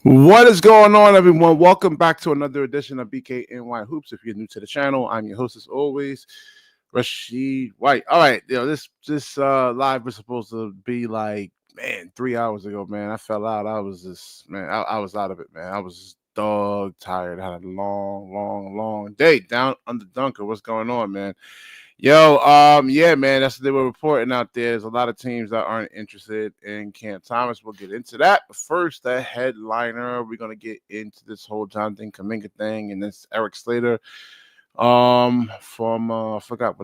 What is going on, everyone? Welcome back to another edition of BKNY Hoops. If you're new to the channel, I'm your host as always, Rashid White. All right, this live was supposed to be like 3 hours ago, man. I fell out. I was just I was out of it, man. I was just dog tired. I had a long day down under Dunker. What's going on, man? Yo, yeah, man, that's what they were reporting out there. There's a lot of teams that aren't interested in Cam Thomas. We'll get into that. But first, the headliner, we're gonna get into this whole Jonathan Kuminga thing, and this Eric Slater, from I forgot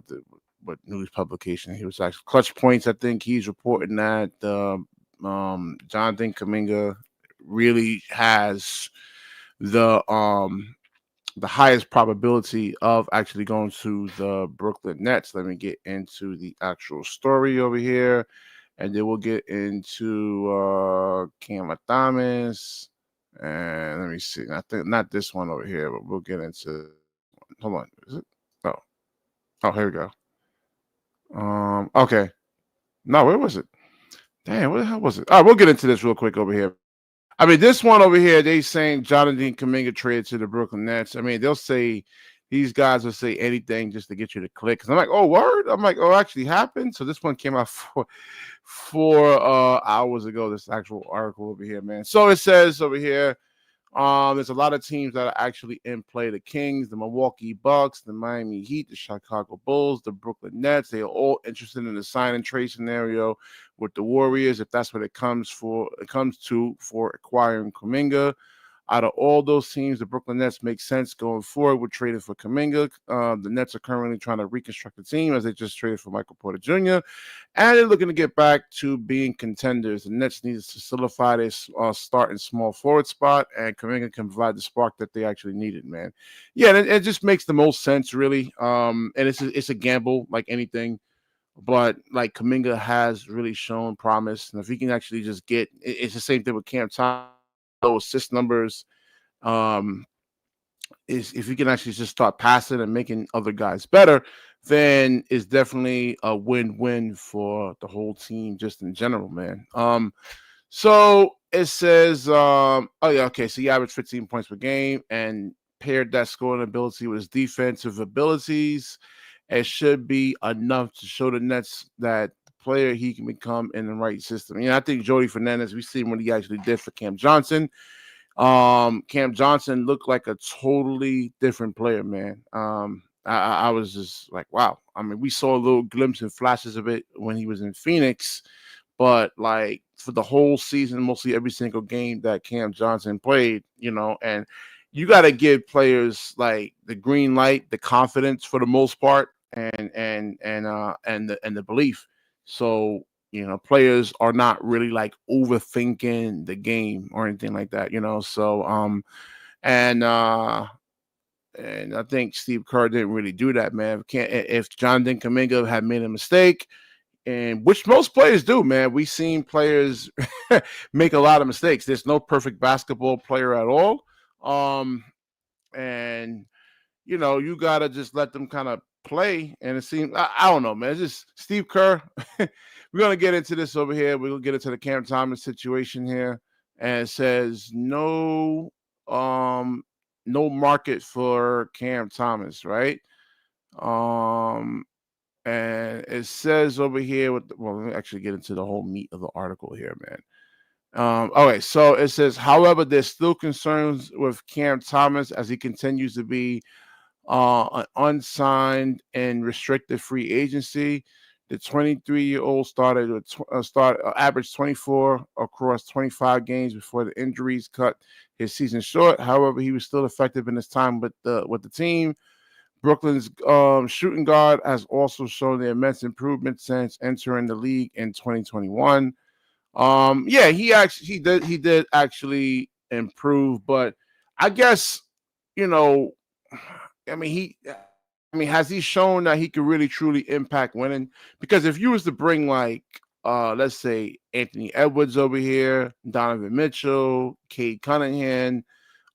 what news publication he was actually. Clutch Points, I think he's reporting that Jonathan Kuminga really has the highest probability of actually going to the Brooklyn Nets. Let me get into the actual story over here, and then we'll get into Cam Thomas. And let me see. I think not this one over here, but we'll get into. Hold on, is it? Oh, here we go. Okay. No, where was it? Damn, where the hell was it? All right, we'll get into this real quick over here. I mean, this one over here, they saying Jonathan Kuminga traded to the Brooklyn Nets. I mean, they'll say these guys will say anything just to get you to click. Cause I'm like, oh, word. I'm like, oh, actually happened. So this one came out four hours ago. This actual article over here, man. So it says over here, there's a lot of teams that are actually in play. The Kings, the Milwaukee Bucks, the Miami Heat, the Chicago Bulls, the Brooklyn Nets. They are all interested in the sign and trade scenario with the Warriors, if that's what it comes to for acquiring Kuminga. Out of all those teams, the Brooklyn Nets make sense going forward with trading for Kuminga. The Nets are currently trying to reconstruct the team as they just traded for Michael Porter Jr. And they're looking to get back to being contenders. The Nets need to solidify their starting small forward spot, and Kuminga can provide the spark that they actually needed, man. Yeah, and it just makes the most sense, really. And it's a gamble like anything. But like Kuminga has really shown promise. And if he can actually just it's the same thing with Cam Thomas. Assist numbers, is if you can actually just start passing and making other guys better, then it's definitely a win-win for the whole team just in general, man. So it says, oh yeah, okay, so he averaged 15 points per game and paired that scoring ability with his defensive abilities. It should be enough to show the Nets that player he can become in the right system. I think Jody Fernandez, we've seen what he actually did for Cam Johnson. Cam Johnson looked like a totally different player, man. I was just like, wow. I mean, we saw a little glimpse and flashes of it when he was in Phoenix, but like for the whole season, mostly every single game that Cam Johnson played, and you got to give players like the green light, the confidence for the most part, and the belief. So players are not really like overthinking the game or anything like that. So and I think Steve Kerr didn't really do that, man. If Jonathan Kuminga had made a mistake, and which most players do, man. We've seen players make a lot of mistakes. There's no perfect basketball player at all. And you gotta just let them kind of play. And it seems I don't know, man. It's just Steve Kerr. We're gonna get into this over here. We're gonna get into the Cam Thomas situation here. And it says no market for Cam Thomas, right? And it says over here let me actually get into the whole meat of the article here, man. Okay, so it says, however, there's still concerns with Cam Thomas as he continues to be an unsigned and restricted free agency. The 23-year-old averaged 24 across 25 games before the injuries cut his season short. However, he was still effective in his time with the team. Brooklyn's shooting guard has also shown the immense improvement since entering the league in 2021. Yeah, he did actually improve, but I guess I mean, has he shown that he could really truly impact winning? Because if you was to bring like let's say Anthony Edwards over here, Donovan Mitchell, Cade Cunningham,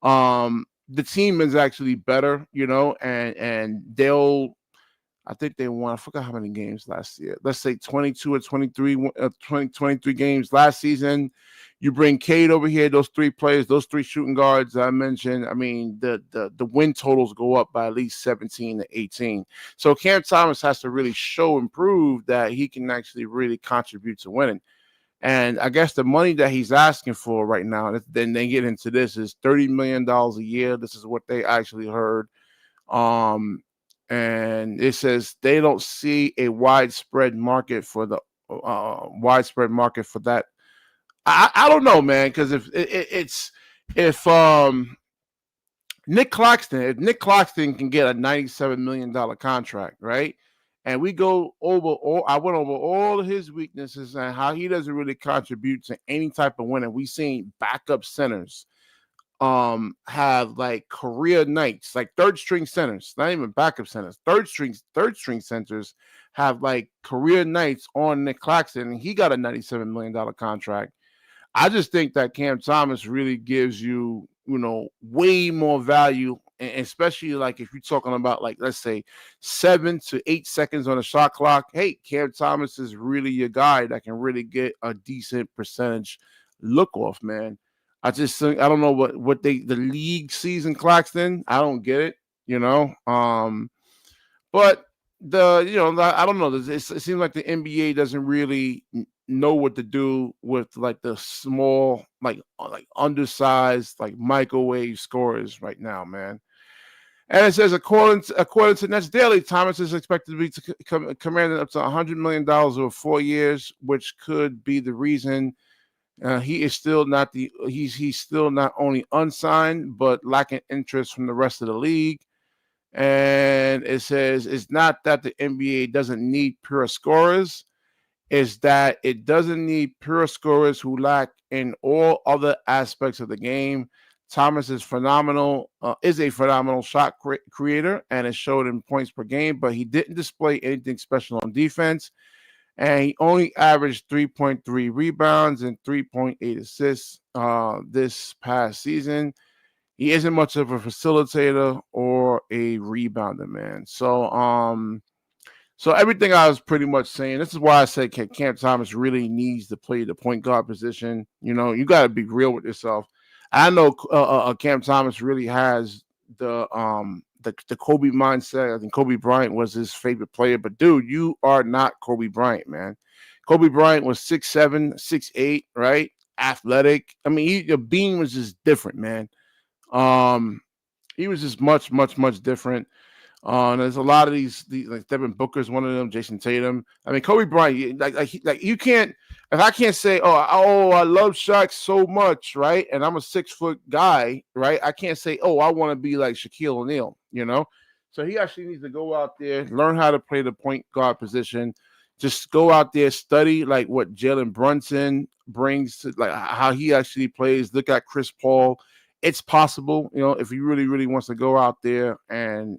the team is actually better, and they'll I think they won. I forgot how many games last year. Let's say 22 or 23, 23 games last season. You bring Cade over here, those three players, those three shooting guards I mentioned. I mean, the win totals go up by at least 17 to 18. So Cam Thomas has to really show and prove that he can actually really contribute to winning. And I guess the money that he's asking for right now, then they get into this, is $30 million a year. This is what they actually heard. And it says they don't see a widespread market for the widespread market for that. I don't know, man, because if Nick Claxton can get a $97 million contract, right? And we go over I went over all of his weaknesses and how he doesn't really contribute to any type of winning. We seen backup centers have like career nights, like third string centers, not even backup centers, third string centers have like career nights on Nick Claxton, and he got a $97 million contract. I just think that Cam Thomas really gives you, way more value, and especially like if you're talking about like, let's say 7 to 8 seconds on the shot clock. Hey, Cam Thomas is really your guy that can really get a decent percentage look off, man. I just think I don't know what the league sees in Claxton. I don't get it, but I don't know. It seems like the NBA doesn't really know what to do with like the small, like undersized, like microwave scorers right now, man. And it says according to Nets Daily, Thomas is expected to be commanding up to $100 million over 4 years, which could be the reason he is still not he's still not only unsigned but lacking interest from the rest of the league. And it says it's not that the NBA doesn't need pure scorers, it's that it doesn't need pure scorers who lack in all other aspects of the game. Thomas is a phenomenal shot creator, and it showed in points per game, but he didn't display anything special on defense. And he only averaged 3.3 rebounds and 3.8 assists this past season. He isn't much of a facilitator or a rebounder, man. So everything I was pretty much saying, this is why I said Cam Thomas really needs to play the point guard position. You got to be real with yourself. I know Cam Thomas really has the Kobe mindset. I think Kobe Bryant was his favorite player, but dude, you are not Kobe Bryant, man. Kobe Bryant was 6'7", 6'8", right? Athletic. I mean, the beam was just different, man. He was just much, much, much different. There's a lot of these like Devin Booker's one of them, Jason Tatum. I mean, Kobe Bryant, like you can't. If I can't say, I love Shaq so much, right? And I'm a 6-foot guy, right? I can't say, I want to be like Shaquille O'Neal, So he actually needs to go out there, learn how to play the point guard position. Just go out there, study like what Jalen Brunson brings to like how he actually plays. Look at Chris Paul. It's possible, if he really, really wants to go out there and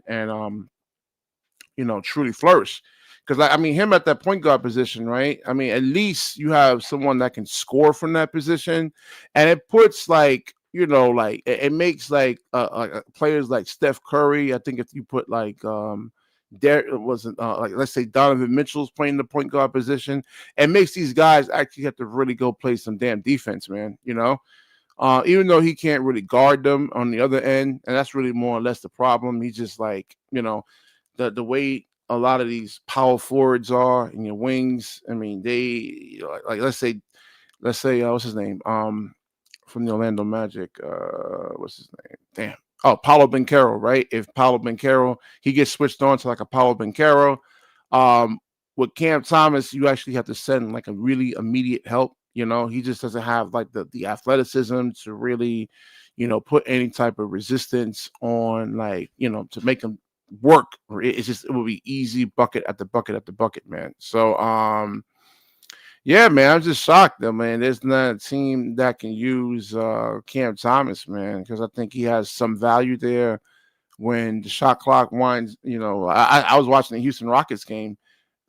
truly flourish. Because I mean, him at that point guard position, right? I mean, at least you have someone that can score from that position, and it puts like it makes like players like Steph Curry. I think if you put like there wasn't like let's say Donovan Mitchell's playing the point guard position, it makes these guys actually have to really go play some damn defense, man. Even though he can't really guard them on the other end, and that's really more or less the problem. He's just like, the way a lot of these power forwards are in your wings. I mean, they like let's say what's his name? From the Orlando Magic. What's his name? Damn. Oh, Paolo Banchero, right? If Paolo Banchero, he gets switched on to like a Paolo Banchero. With Cam Thomas, you actually have to send like a really immediate help. He just doesn't have like the athleticism to really, put any type of resistance on, like, to make him work. It will be easy bucket at the bucket, man. So, yeah, man, I'm just shocked though, man. There's not a team that can use Cam Thomas, man, because I think he has some value there when the shot clock winds. I was watching the Houston Rockets game.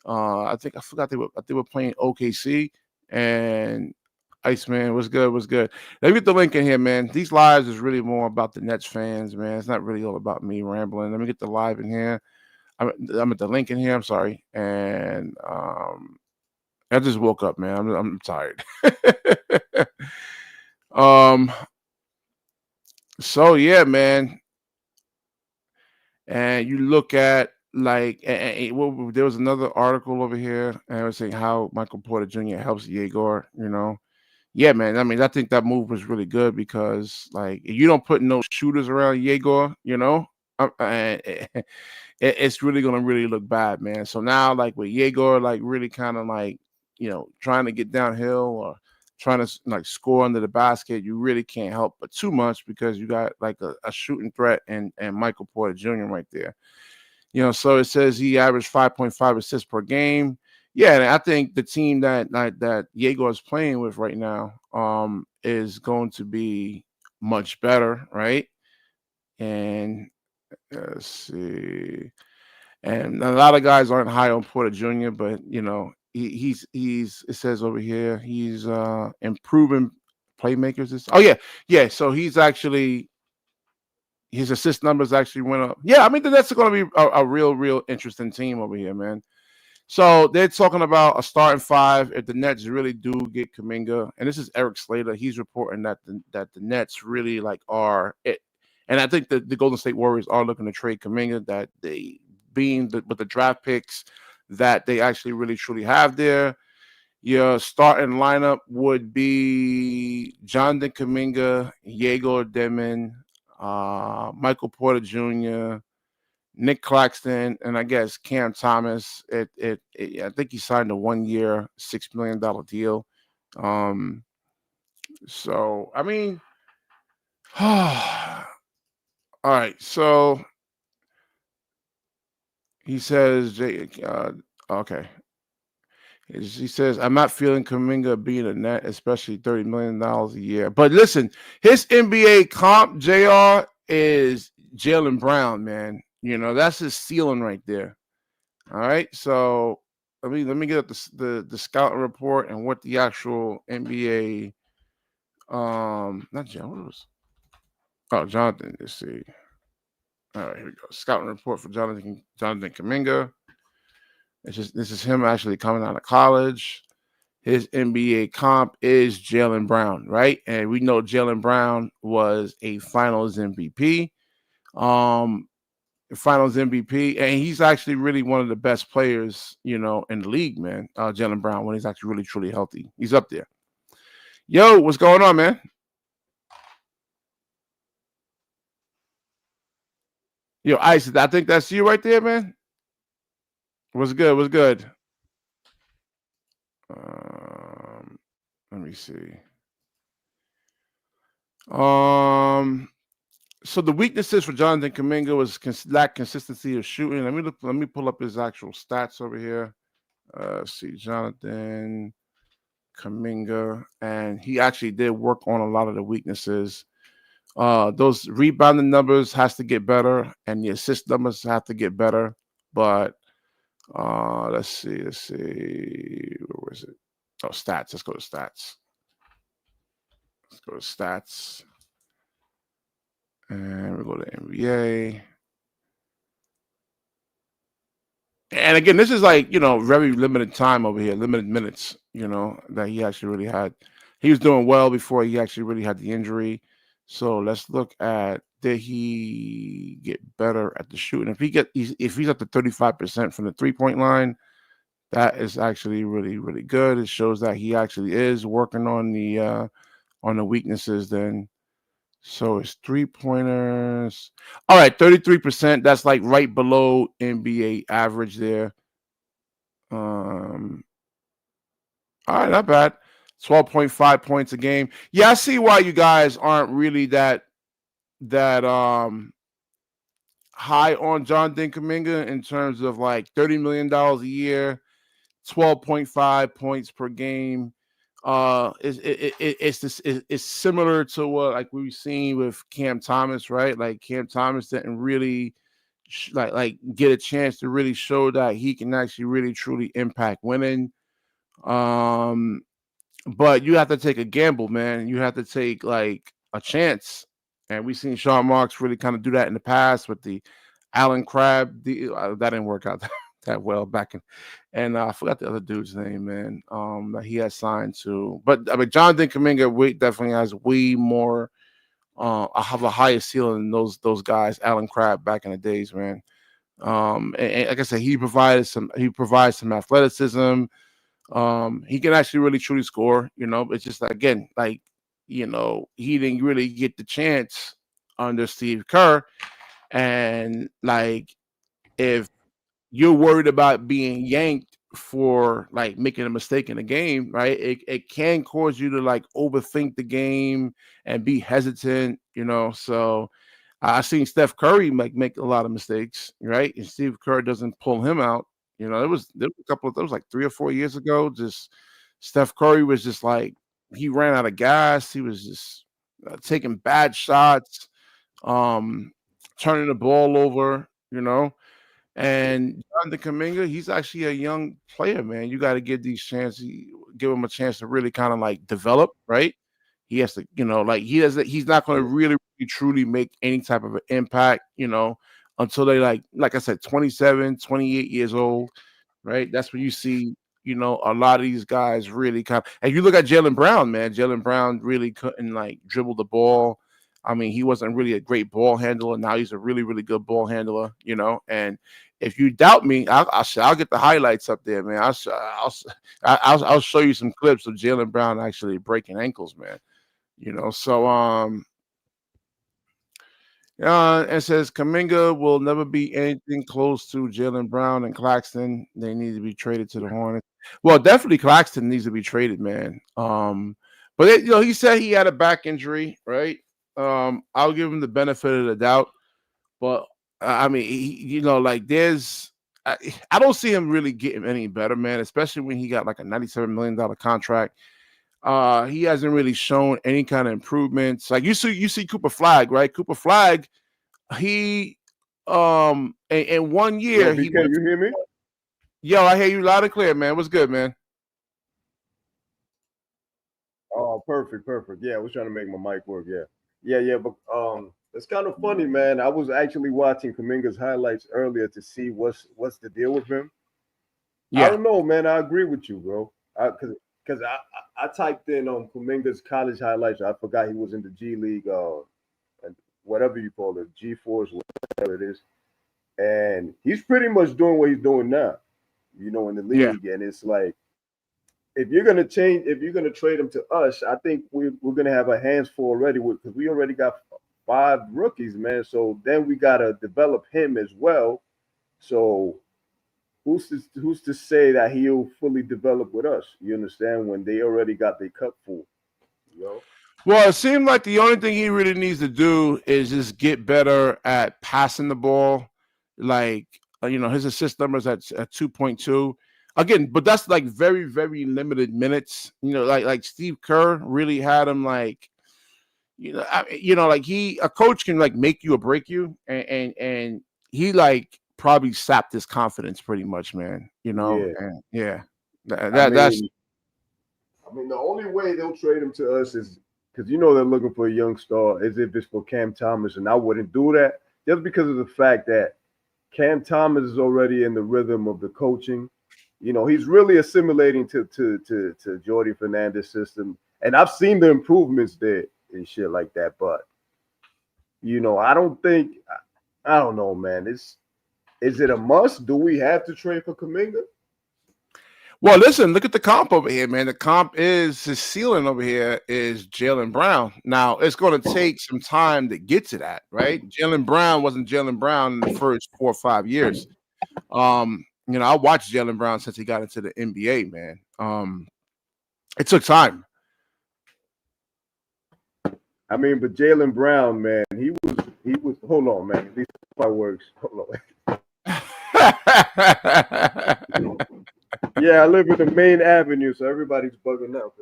I forgot they were playing OKC, and Iceman was good. Let me get the link in here, man. These lives is really more about the Nets fans, man. It's not really all about me rambling. Let me get the live in here. I'm at the link in here. I'm sorry, and I just woke up, man. I'm tired. um. So yeah, man. And you look at like there was another article over here, and I was saying how Michael Porter Jr. helps Yegor. Yeah, man. I mean, I think that move was really good because like you don't put no shooters around Yegor, it's really gonna really look bad, man. So now, like with Yegor, like really kind of like trying to get downhill or trying to like score under the basket, you really can't help but too much because you got like a shooting threat and Michael Porter Jr. right there. So it says he averaged 5.5 assists per game. Yeah, and I think the team that Yegor is playing with right now is going to be much better, right? And let's see. And a lot of guys aren't high on Porter Jr., but he's it says over here he's improving playmakers. Oh yeah. So he's actually his assist numbers actually went up. Yeah, I mean that's going to be a real interesting team over here, man. So they're talking about a starting five if the Nets really do get Kuminga, and this is Eric Slater. He's reporting that the Nets really like are it, and I think the Golden State Warriors are looking to trade Kuminga. That they being with the draft picks that they actually really truly have there. Your starting lineup would be Jonathan Kuminga, Yegor Demon, Michael Porter Jr., Nick Claxton, and I guess Cam Thomas. I think he signed a 1-year, $6 million deal. So I mean, all right. So he says, okay. He says, I'm not feeling Kuminga being a net, especially $30 million a year. But listen, his NBA comp, JR, is Jaylen Brown, man. That's his ceiling right there. All right. So let me get up the scouting report and what the actual NBA not John, what was Jonathan, let's see. All right, here we go. Scouting report for Jonathan Kuminga. This is him actually coming out of college. His NBA comp is Jaylen Brown, right? And we know Jaylen Brown was a Finals MVP, Finals MVP, and he's actually really one of the best players, in the league, man. Jaylen Brown, when he's actually really truly healthy, he's up there. Yo, what's going on, man? Yo, Ice, I think that's you right there, man. What's good? What's good? Let me see. So the weaknesses for Jonathan Kuminga was lack consistency of shooting. Let me pull up his actual stats over here. See Jonathan Kuminga, and he actually did work on a lot of the weaknesses. Those rebounding numbers has to get better, and the assist numbers have to get better. But let's see. Where was it? Oh, stats. Let's go to stats. And we go to NBA. And again, this is like, very limited time over here, limited minutes, that he actually really had. He was doing well before he actually really had the injury. So let's look at, did he get better at the shooting? If he's up to 35% from the 3-point line, that is actually really, really good. It shows that he actually is working on the weaknesses then. So it's 3-pointers. All right, 33%. That's like right below NBA average there. All right, not bad. 12.5 points a game. Yeah, I see why you guys aren't really that high on Jonathan Kuminga in terms of like $30 million a year, 12.5 points per game. It's similar to what like we've seen with Cam Thomas, right? Like Cam Thomas didn't really like get a chance to really show that he can actually really truly impact winning. But you have to take a gamble, man. You have to take like a chance. And we've seen Sean Marks really kind of do that in the past with the Alan Crabb. That didn't work out that well back in, and I forgot the other dude's name, man. That he had signed to, but I mean, Jonathan Kuminga definitely has way more. I have a higher ceiling than those guys, Alan Crabb back in the days, man. And like I said, he provides some athleticism. He can actually really truly score. It's just like, again, like, he didn't really get the chance under Steve Kerr, and like, if you're worried about being yanked for like making a mistake in the game, right? It can cause you to like overthink the game and be hesitant, So I've seen Steph Curry make a lot of mistakes, right? And Steve Kerr doesn't pull him out. There was a couple of those like 3 or 4 years ago. Just Steph Curry was just like, he ran out of gas. He was just taking bad shots, um, turning the ball over, And Jonathan Kuminga, he's actually a young player, man. You got to give him a chance to really kind of like develop, right? He has to, like he's not going to really truly make any type of an impact, until they like I said, 27, 28 years old, right? That's when you see, a lot of these guys really kind of, and you look at Jaylen Brown, man. Jaylen Brown really couldn't like dribble the ball. I mean, he wasn't really a great ball handler. Now he's a really, really good ball handler, And if you doubt me, I'll get the highlights up there, man. I'll show you some clips of Jaylen Brown actually breaking ankles, man. So it says Kuminga will never be anything close to Jaylen Brown and Claxton. They need to be traded to the Hornets. Well, definitely Claxton needs to be traded, man. But he said he had a back injury, right? I'll give him the benefit of the doubt, but I mean, like I don't see him really getting any better, man. Especially when he got like a $97 million contract. He hasn't really shown any kind of improvements. Like you see Cooper Flag, right? Cooper Flag, he in 1 year, Yo, BK, you hear me? Yo, I hear you loud and clear, man. What's good, man? Oh, perfect. Yeah, I was trying to make my mic work. Yeah. But it's kind of funny, man. I was actually watching Kuminga's highlights earlier to see what's the deal with him. Yeah. I don't know, man. I agree with you, bro. Because I typed in on Kuminga's college highlights. I forgot he was in the G League, whatever you call it, G Force, whatever it is, and he's pretty much doing what he's doing now, in the league. Yeah. And it's like, if you're gonna trade him to us, I think we're gonna have a hands full already because we already got 5 rookies, man. So then we gotta develop him as well. So who's to say that he'll fully develop with us? You understand? When they already got their cup full, Well, it seemed like the only thing he really needs to do is just get better at passing the ball. Like, his assist numbers at 2.2. Again, but that's like very, very limited minutes. Like Steve Kerr really had him like, like a coach can like make you or break you, and he like probably sapped his confidence pretty much, man. Yeah. And yeah, that's. I mean, the only way they'll trade him to us is because they're looking for a young star, as if it's for Cam Thomas, and I wouldn't do that just because of the fact that Cam Thomas is already in the rhythm of the coaching. He's really assimilating to Jordy Fernandez system, and I've seen the improvements there and shit like that. But I don't know, man. Is it a must? Do we have to trade for Kuminga? Well, listen, look at the comp over here, man. The comp is his ceiling over here is Jaylen Brown. Now, it's going to take some time to get to that, right? Jaylen Brown wasn't Jaylen Brown in the first 4 or 5 years. I watched Jaylen Brown since he got into the NBA, man. It took time. I mean, but Jaylen Brown, man, he was. Hold on, man. These fireworks. Hold on. Yeah, I live in the main avenue, so everybody's bugging out.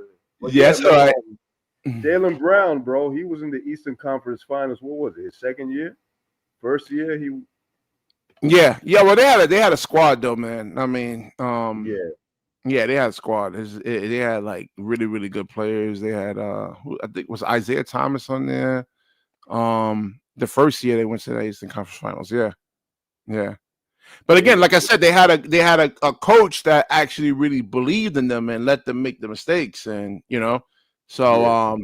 Yes, all right. Jaylen Brown, bro, he was in the Eastern Conference Finals. What was it? His second year, first year? Yeah. Well, they had a squad though, man. I mean, yeah, they had a squad. They had like really, really good players. They had I think was Isaiah Thomas on there. The first year they went to the Eastern Conference Finals. Yeah. Yeah. But again, like I said, they had a coach that actually really believed in them and let them make the mistakes, and so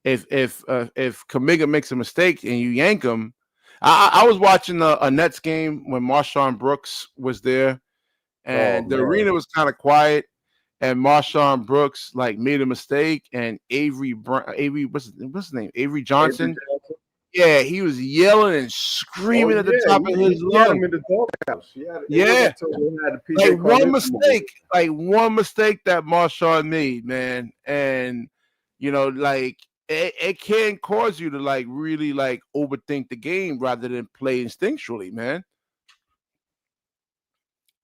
if Kuminga makes a mistake and you yank him, I was watching a Nets game when Marshawn Brooks was there, and the arena was kind of quiet, and Marshawn Brooks like made a mistake, and Avery what's his name, Avery Johnson. Yeah, he was yelling and screaming at the top of his lungs. Had him in the doghouse. Yeah, like one mistake that Marshawn made, man, and like it can cause you to like really like overthink the game rather than play instinctually, man.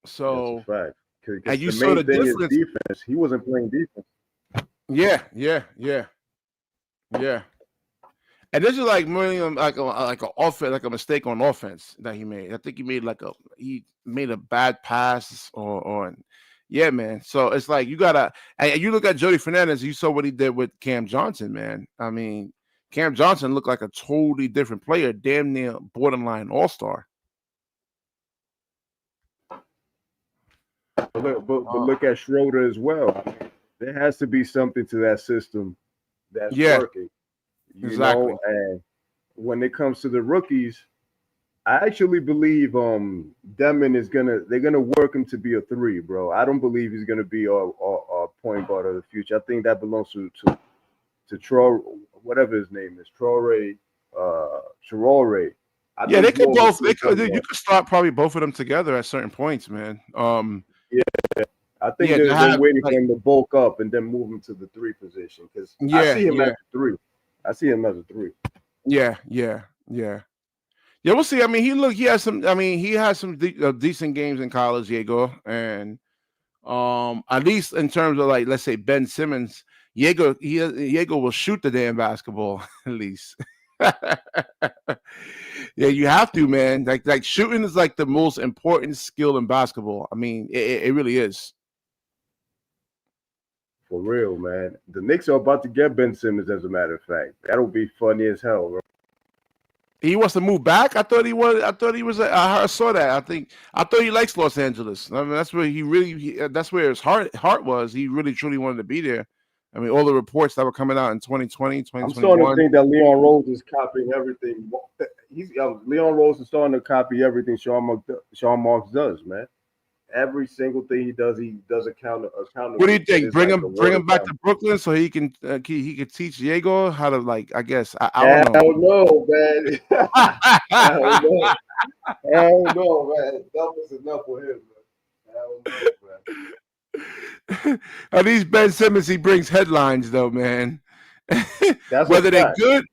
So, that's a fact. And you the saw main the thing difference. is defense. He wasn't playing defense. Yeah. And this is like more like an offense, like a mistake on offense that he made. I think he made a bad pass or yeah, man. So it's like you gotta, and you look at Jody Fernandez, you saw what he did with Cam Johnson, man. I mean, Cam Johnson looked like a totally different player, damn near borderline all-star. But look at Schroeder as well. I mean, there has to be something to that system that's working. Exactly. And when it comes to the rookies, I actually believe Demon they're gonna work him to be a 3, bro. I don't believe he's gonna be a point guard of the future. I think that belongs to Troy, whatever his name is, Traore. Yeah, they could both. You could start probably both of them together at certain points, man. Yeah, I think they're waiting for him to bulk up and then move him to the 3 position because I see him as a 3. I see him as a 3. Yeah. We'll see. I mean, he has some decent games in college, Diego, and at least in terms of like, let's say Ben Simmons, Diego will shoot the damn basketball at least. Yeah, you have to, man. Like shooting is like the most important skill in basketball. I mean, it really is. For real, man. The Knicks are about to get Ben Simmons, as a matter of fact. That'll be funny as hell, bro. He wants to move back. I thought he was. I saw that. I thought he likes Los Angeles. I mean, that's where that's where his heart was. He really truly wanted to be there. I mean, all the reports that were coming out in 2020, 2021. I'm starting to think that Leon Rose is copying everything. Leon Rose is starting to copy everything Sean Marks does, man. Every single thing he does a counter. What do you think? Bring him back to Brooklyn so he can teach Diego how to, like, I guess I don't know, man. I don't know, man. That was enough for him, man. I don't know, man. At least Ben Simmons, he brings headlines though, man. That's whether they're good,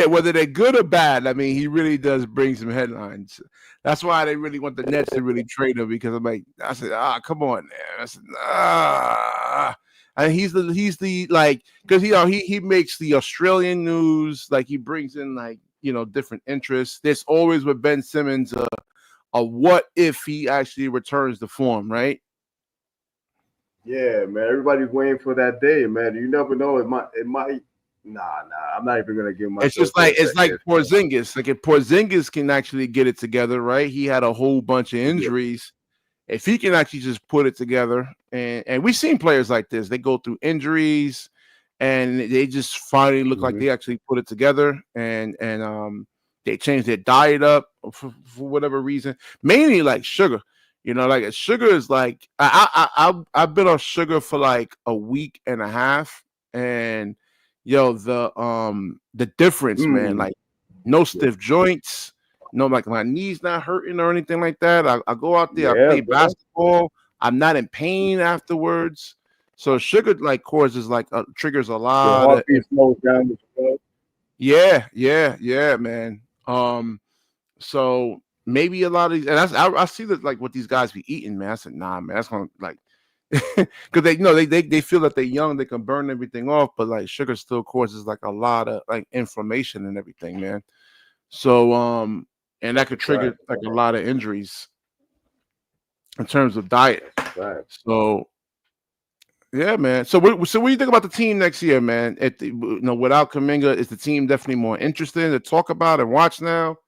whether they're good or bad. I mean, he really does bring some headlines. That's why they really want the Nets to really trade him, because I said, come on, man. I said, and he's the like, because he makes the Australian news, like he brings in like different interests. There's always with Ben Simmons a what if he actually returns to form, right? Yeah, man. Everybody's waiting for that day, man. You never know. It might. Nah. I'm not even gonna give myself. It's like Porzingis. Like if Porzingis can actually get it together, right? He had a whole bunch of injuries. Yeah. If he can actually just put it together, and we've seen players like this, they go through injuries, and they just finally look like they actually put it together, and they change their diet up for whatever reason. Mainly like sugar. Like sugar is like I've been on sugar for like a week and a half, and the difference, man, like no stiff joints, no, like my knees not hurting or anything like that. I go out there, I play basketball, I'm not in pain afterwards. So sugar like causes like triggers a lot. Your heartbeat slows down. Yeah, man. So maybe a lot of these, and I see that like what these guys be eating, man. I said, nah, man, that's gonna like, because they feel that they're young, they can burn everything off, but like sugar still causes like a lot of like inflammation and everything, man. So and that could trigger like a lot of injuries in terms of diet. Right. So yeah, man. So what do you think about the team next year, man? Without Kuminga, is the team definitely more interesting to talk about and watch now?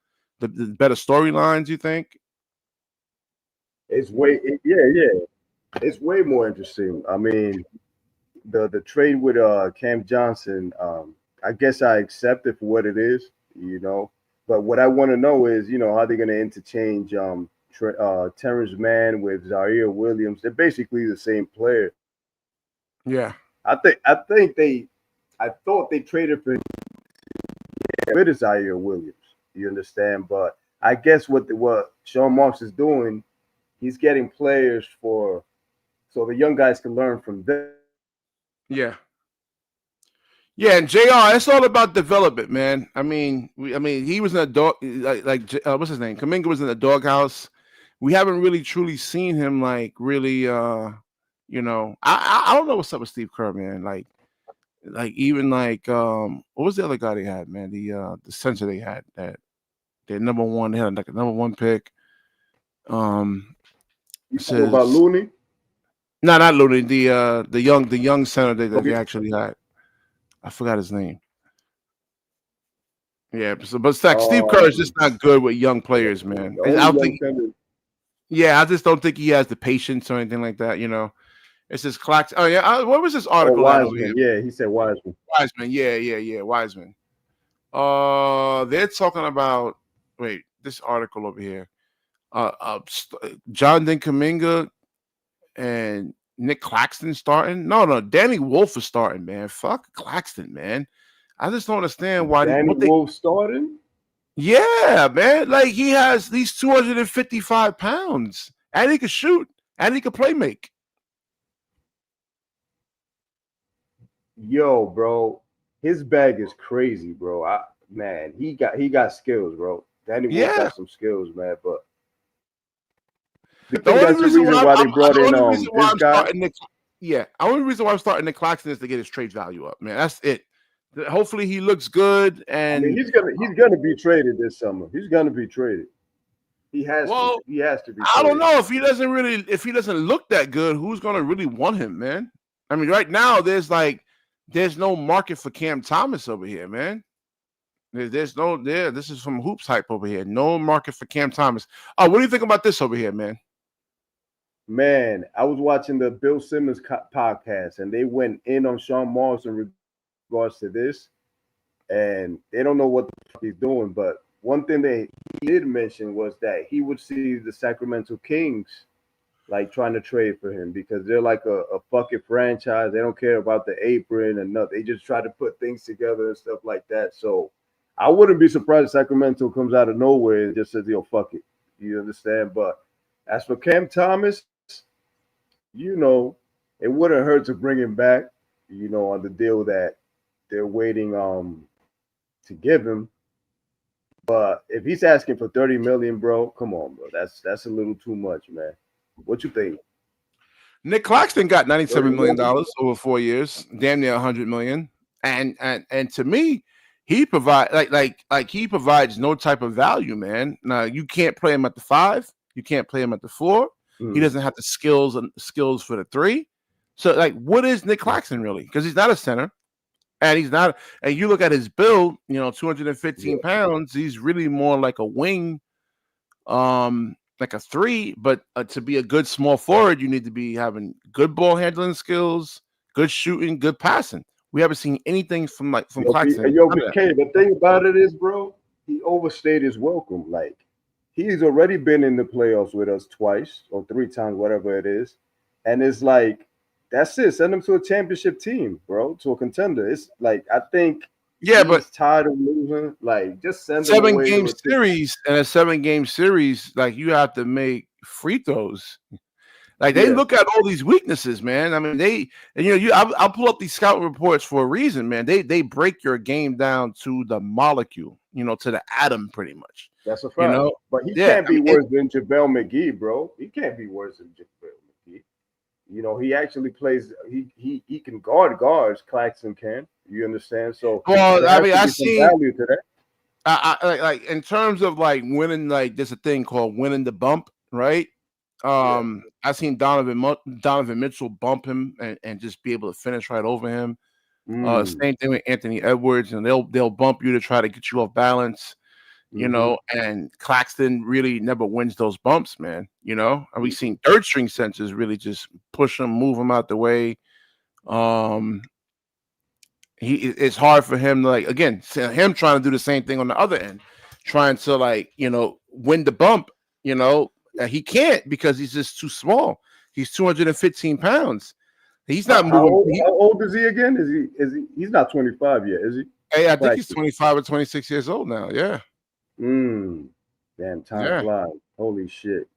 The better storylines, you think? It's way more interesting. I mean, the trade with Cam Johnson, I guess I accept it for what it is, you know. But what I want to know is, how they're going to interchange Terrence Mann with Zaire Williams. They're basically the same player. Yeah. I thought they traded for rid of Zaire Williams. You understand? But I guess what Sean Marks is doing, he's getting players for so the young guys can learn from them. Yeah. Yeah, and Jr. It's all about development, man. I mean, he was in a dog what's his name? Kuminga was in the doghouse. We haven't really truly seen him like really. I don't know what's up with Steve Kerr, man. Like even what was the other guy they had, man? The center they had that their number one, they had like a number one pick. You talking about Looney? No, not Looney. The young center that they actually had. I forgot his name. Yeah, but Steve Kerr is just not good with young players, man. I don't think. Yeah, I just don't think he has the patience or anything like that. It's just Claxton. Oh yeah, what was this article? Wiseman. Yeah, he said Wiseman. Wiseman. Yeah, Wiseman. They're talking about. Wait, this article over here. Jonathan Kuminga and Nick Claxton starting. No, Danny Wolf is starting, man. Fuck Claxton, man. I just don't understand why Danny Wolf starting. Yeah, man. Like he has these 255 pounds, and he can shoot, and he can play make. Yo, bro, his bag is crazy, bro. He got skills, bro. Danny Wolf got some skills, man. But the only reason why they brought in this guy. The only reason why I'm starting Nick Claxton is to get his trade value up, man. That's it. Hopefully he looks good, and he's gonna be traded this summer. He's gonna be traded. He has to be. Traded. I don't know if he doesn't look that good. Who's gonna really want him, man? I mean, right now there's no market for Cam Thomas over here, man. This is from Hoops Hype over here. No market for Cam Thomas. Oh, what do you think about this over here, man? Man, I was watching the Bill Simmons podcast, and they went in on Sean Marks in regards to this, and they don't know what the fuck he's doing. But one thing he did mention was that he would see the Sacramento Kings like trying to trade for him because they're like a bucket franchise. They don't care about the apron and nothing. They just try to put things together and stuff like that. So I wouldn't be surprised if Sacramento comes out of nowhere and just says, yo, fuck it. You understand? But as for Cam Thomas, it wouldn't hurt to bring him back, on the deal that they're waiting to give him. But if he's asking for $30 million, bro, come on, bro. That's a little too much, man. What you think? Nick Claxton got $97 million over 4 years, damn near $100 million. And to me, he provides he provides no type of value, man. Now you can't play him at the 5, you can't play him at the 4. He doesn't have the skills for the 3. So what is Nick Claxton really? Because he's not a center, and he's not. And you look at his build, 215 pounds. He's really more like a wing, like a 3. But to be a good small forward, you need to be having good ball handling skills, good shooting, good passing. We haven't seen anything from Claxton. BK, the thing about it is, bro, he overstayed his welcome. Like he's already been in the playoffs with us twice or 3 times, whatever it is, and it's like that's it. Send him to a championship team, bro, to a contender. It's like I think. Yeah, but tired of losing. Like just send 7-game series and a 7-game series. Like you have to make free throws. Like they look at all these weaknesses, man. I mean, I'll pull up these scout reports for a reason, man. They break your game down to the molecule, to the atom, pretty much. That's a fact. But he can't be worse than JaVale McGee, bro. He can't be worse than JaVale McGee. He actually plays. He can guard guards. Claxton can. You understand? So I see value to that. I in terms of winning, there's a thing called winning the bump, right? I seen Donovan Mitchell bump him and just be able to finish right over him. Same thing with Anthony Edwards, and they'll bump you to try to get you off balance. you know, and Claxton really never wins those bumps, man. You know, and we've seen third string centers really just push him, move him out the way. It's hard for him to, like, again, him trying to do the same thing on the other end, trying to, like, you know, win the bump, you know, he can't because he's just too small. He's 215 pounds. He's not moving. How old is he again? He's not 25 yet, is he? Hey, I think he's 25 or 26 years old now. Yeah. Damn, time flies. Holy shit.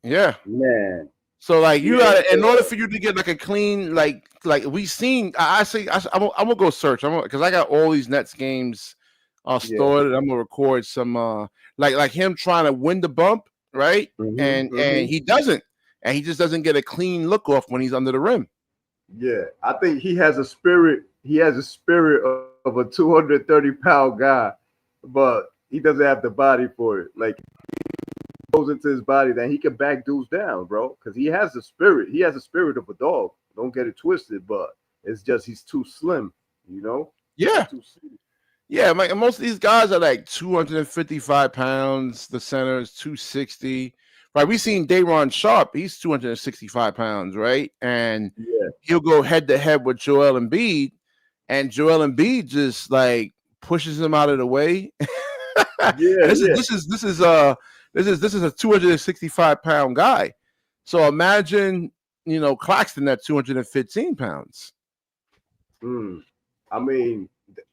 Yeah. Man. So, like, you gotta, in order for you to get like a clean, like we seen, I'm gonna go search. Because I got all these Nets games stored, and I'm gonna record some like him trying to win the bump, right? And he doesn't, and he just doesn't get a clean look off when he's under the rim. Yeah, I think he has a spirit. He has a spirit of a 230-pound guy, but he doesn't have the body for it. Like, goes into his body, then he can back dudes down, bro, because he has the spirit. He has the spirit of a dog. Don't get it twisted, but it's just he's too slim, you know? Yeah. Yeah, like most of these guys are like 255 pounds. The center is 260. Right, we seen Day'Ron Sharp. He's 265 pounds, right? And he'll go head to head with Joel Embiid, and Joel Embiid just like pushes him out of the way. This is a 265-pound guy. So imagine, you know, Claxton at 215 pounds. I mean,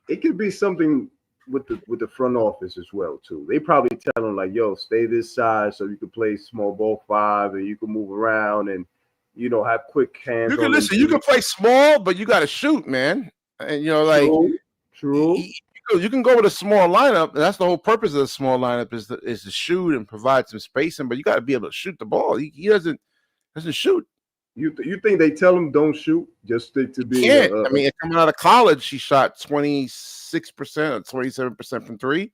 it could be something with the front office as well too. They probably tell him like, "Yo, stay this size so you can play small ball 5 and you can move around and, you know, have quick hands." You can listen. You can play small, but you got to shoot, man. And you know, like, true. You can go with a small lineup. That's the whole purpose of the small lineup is to shoot and provide some spacing. But you got to be able to shoot the ball. He doesn't shoot. You think they tell him don't shoot, just stick to being? I mean, coming out of college, he shot 26% or 27% from 3,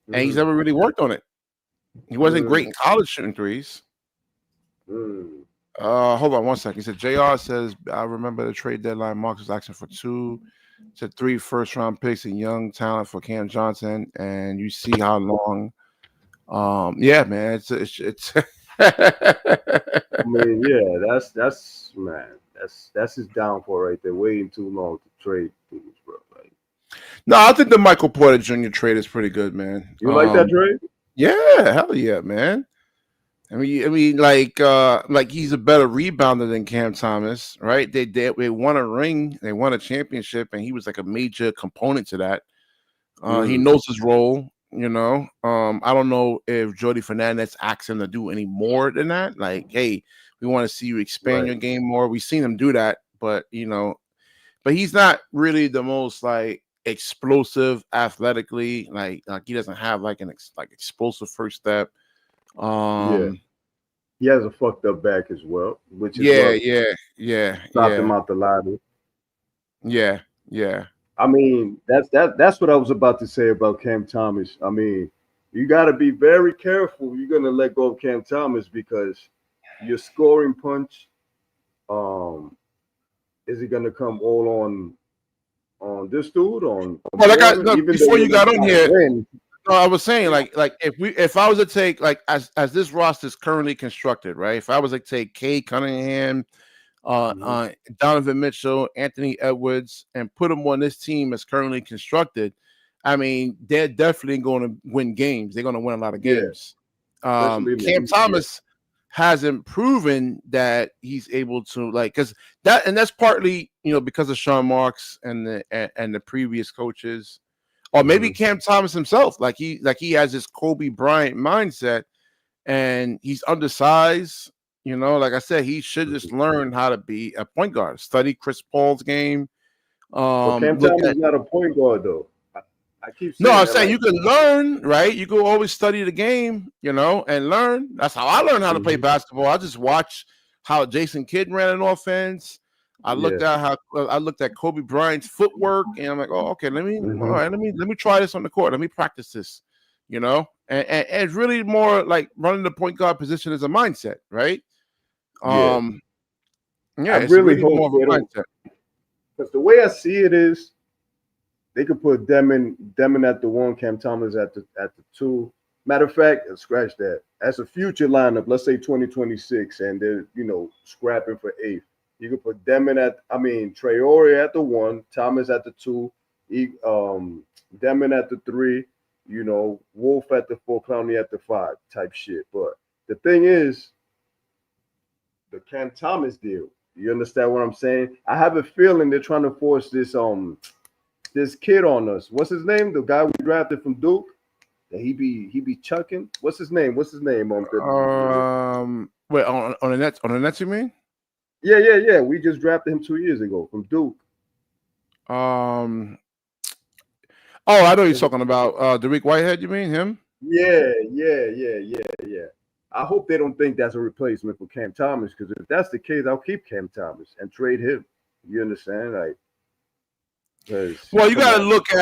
and he's never really worked on it. He wasn't great in college shooting threes. Hold on one second. He said JR says, I remember the trade deadline. Marks was asking for 2 to 3 first-round picks and young talent for Cam Johnson, and you see how long. Yeah, man, it's. I mean, yeah, that's his downfall right there. Waiting too long to trade dudes, bro. Like, no, I think the Michael Porter Jr. trade is pretty good, man. You like that trade? Yeah, hell yeah, man. I mean, like he's a better rebounder than Cam Thomas, right? They won a ring, they won a championship, and he was like a major component to that. He knows his role. You know, I don't know if Jordi Fernandez asks him to do any more than that. Like, hey, we want to see you expand your game more. We've seen him do that, but you know, but he's not really the most like explosive athletically. Like he doesn't have like an explosive first step. He has a fucked up back as well, which is stopped him out the ladder. Yeah. I mean, that's what I was about to say about Cam Thomas. I mean, you got to be very careful. You're gonna let go of Cam Thomas because your scoring punch, is it gonna come all on this dude? Before you got on here, no, I was saying like if I was to take like as this roster is currently constructed, right? If I was to take Cade Cunningham, Donovan Mitchell, Anthony Edwards, and put them on this team as currently constructed, I mean, they're definitely going to win games. They're going to win a lot of games. Cam Thomas hasn't proven that he's able to, like, because that's partly, you know, because of Sean Marks and the previous coaches, or maybe Cam Thomas himself. Like he has this Kobe Bryant mindset, and he's undersized. You know, like I said, he should just learn how to be a point guard. Study Chris Paul's game. Cam Thomas is not a point guard, though. I keep saying no, I'm saying you can learn, right? You can always study the game, you know, and learn. That's how I learned how to play basketball. I just watched how Jason Kidd ran an offense. I looked at Kobe Bryant's footwork, and I'm like, oh, okay, let me try this on the court. Let me practice this, you know. And it's really more like running the point guard position as a mindset, right? I really hope they don't, because the way I see it is, They could put Demon at the one, Cam Thomas at the two. Matter of fact, scratch that. As a future lineup, let's say 2026, and they're scrapping for eighth. You could put Demon Traore at the one, Thomas at the two, Demon at the three, Wolf at the four, Clowney at the five, type shit. But the thing is, the Cam Thomas deal. You understand what I'm saying? I have a feeling they're trying to force this kid on us. What's his name? The guy we drafted from Duke. That he be chucking. What's his name? Wait, on the Nets, you mean? Yeah. We just drafted him 2 years ago from Duke. Oh, I know you're talking about Dariq Whitehead. You mean him? Yeah. I hope they don't think that's a replacement for Cam Thomas, because if that's the case, I'll keep Cam Thomas and trade him. You understand? Well, you got to look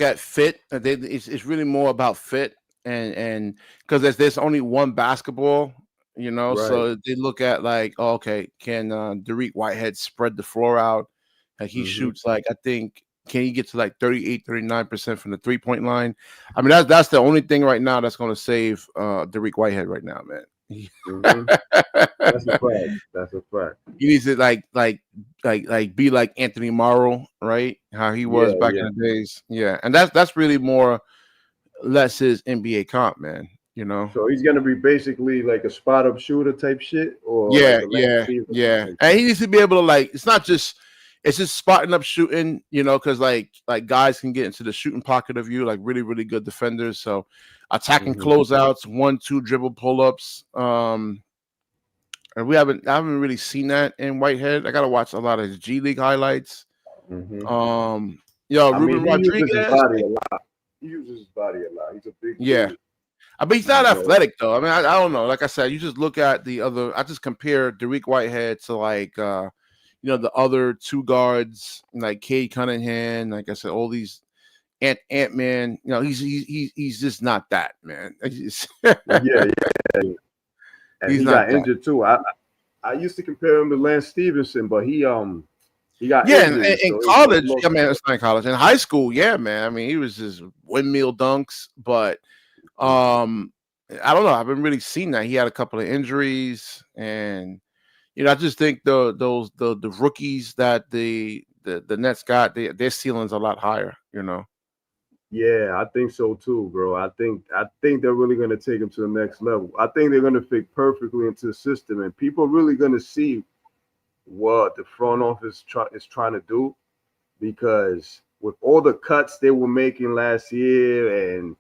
at fit. It's really more about fit, and because there's only one basketball, right. So they look at okay, can Dariq Whitehead spread the floor out? Like he shoots I think. Can he get to 38, 39% from the 3-point line? I mean, that's the only thing right now that's going to save Dariq Whitehead right now, man. That's a fact. He needs to be like Anthony Morrow, right? How he was back in the days. Yeah, and that's really more less his NBA comp, man. So he's gonna be basically like a spot up shooter type shit, or yeah. And he needs to be able to it's just spotting up shooting, because like guys can get into the shooting pocket of you, like really, really good defenders. So attacking closeouts, 1-2 dribble pull-ups. And I haven't really seen that in Whitehead. I gotta watch a lot of his G League highlights. Ruben Rodriguez. He uses his body a lot. He's a big dude. I mean, he's not athletic though. I mean, I don't know. Like I said, you just look at the other. I just compare Dariq Whitehead to the other two guards, like Cade Cunningham, like I said, all these Ant-Man. He's just not that, man. Yeah. And he got injured too. I used to compare him to Lance Stevenson, but he got injured. In college. I mean, it's not in college. In high school, yeah, man. I mean, he was just windmill dunks, but I don't know. I haven't really seen that. He had a couple of injuries, and I just think the rookies that the Nets got, their ceiling's a lot higher. Yeah, I think so too, bro. I think they're really going to take him to the next level. I think they're going to fit perfectly into the system, and people are really going to see what the front office is trying to do, because with all the cuts they were making last year, and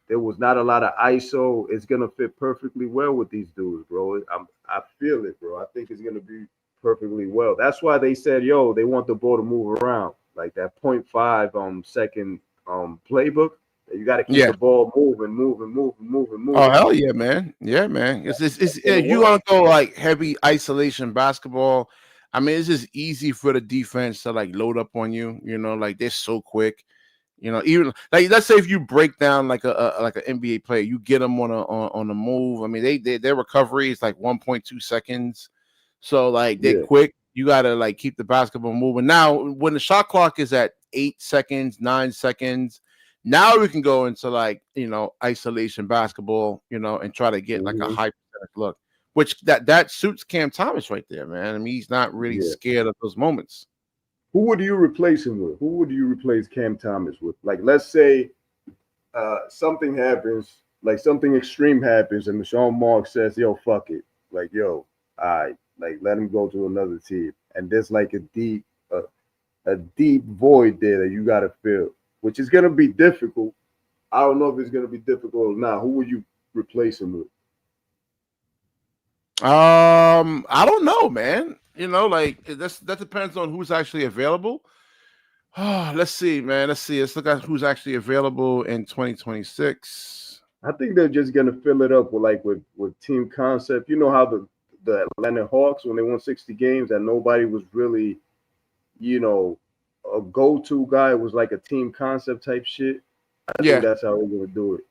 there was not a lot of ISO, it's going to fit perfectly well with these dudes, bro. I feel it, bro. I think it's going to be perfectly well. That's why they said, they want the ball to move around, like that 0.5 second playbook. You got to keep the ball moving. Oh hell yeah, man! Yeah, man. It's you want to go heavy isolation basketball. I mean, it's just easy for the defense to load up on you. They're so quick. Even let's say if you break down like an NBA player, you get them on a move. I mean, their recovery is 1.2 seconds. So they're quick. You gotta keep the basketball moving. Now, when the shot clock is at 8 seconds, 9 seconds, now we can go into isolation basketball, and try to get a high percentage look, which that suits Cam Thomas right there, man. I mean, he's not really scared of those moments. Who would you replace him with? Who would you replace Cam Thomas with? Let's say something happens, something extreme happens, and Sean Mark says, "Yo, fuck it, all right, let him go to another team." And there's a deep void there that you got to fill, which is gonna be difficult. I don't know if it's gonna be difficult or not. Who would you replace him with? I don't know, man. That depends on who's actually available. Let's see, man. Let's look at who's actually available in 2026. I think they're just gonna fill it up with team concept. You know how the Atlanta Hawks, when they won 60 games, and nobody was really, a go-to guy. It was like a team concept type shit. I think that's how they're gonna do it.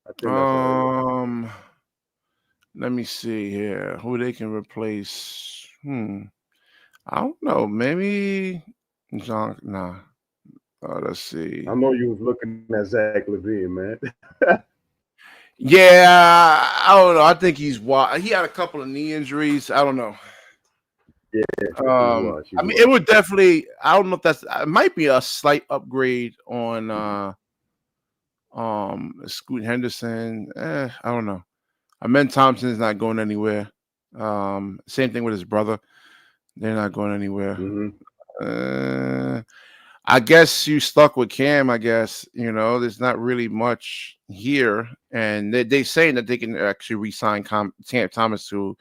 I think that's how let me see here who they can replace. I don't know. Maybe John, nah. Let's see. I know you was looking at Zach Levine, man. Yeah, I don't know. I think he's wild. He had a couple of knee injuries. I don't know. Yeah, he was. He I mean, was. it would definitely. I don't know if that's. It might be a slight upgrade on Scoot Henderson. I don't know. Amen Thompson is not going anywhere. Same thing with his brother. They're not going anywhere. Mm-hmm. I guess you stuck with Cam. I guess there's not really much here, and they saying that they can actually re-sign Cam Thomas to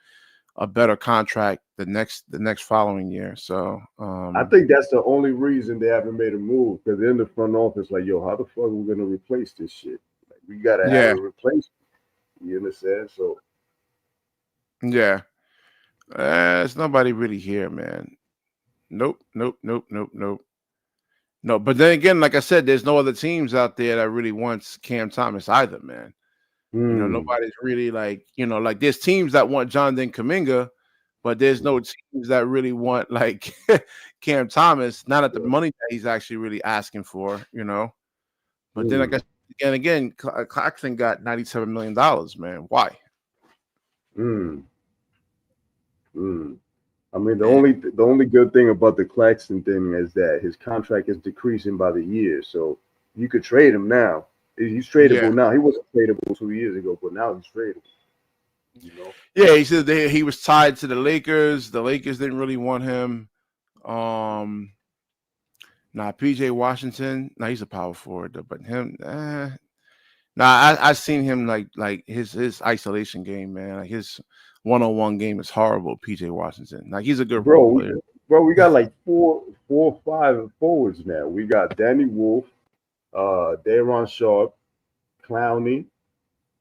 a better contract the next following year. So I think that's the only reason they haven't made a move, because they're in the front office like, yo, how the fuck are we gonna replace this shit? Like, we gotta have yeah, a replacement. You understand? So yeah, there's nobody really here, man. Nope, nope, nope, nope, nope. No, but then again, like I said, there's no other teams out there that really wants Cam Thomas either, man. Nobody's really like there's teams that want Jonathan Kuminga, but there's no teams that really want like Cam Thomas, not at the money that he's actually really asking for. But then I guess again, Claxton got $97 million, man. Why? I mean, the only good thing about the Claxton thing is that his contract is decreasing by the year, so you could trade him now. He's tradable now. He wasn't tradable 2 years ago, but now he's tradable. Yeah, he said he was tied to the Lakers. The Lakers didn't really want him. PJ Washington. He's a power forward, but him. I seen him like his isolation game, man. Like his 1-on-1 game is horrible. PJ Washington. Like he's a good role player. We got like four or five forwards now. We got Danny Wolf, Daron Sharp, Clowney.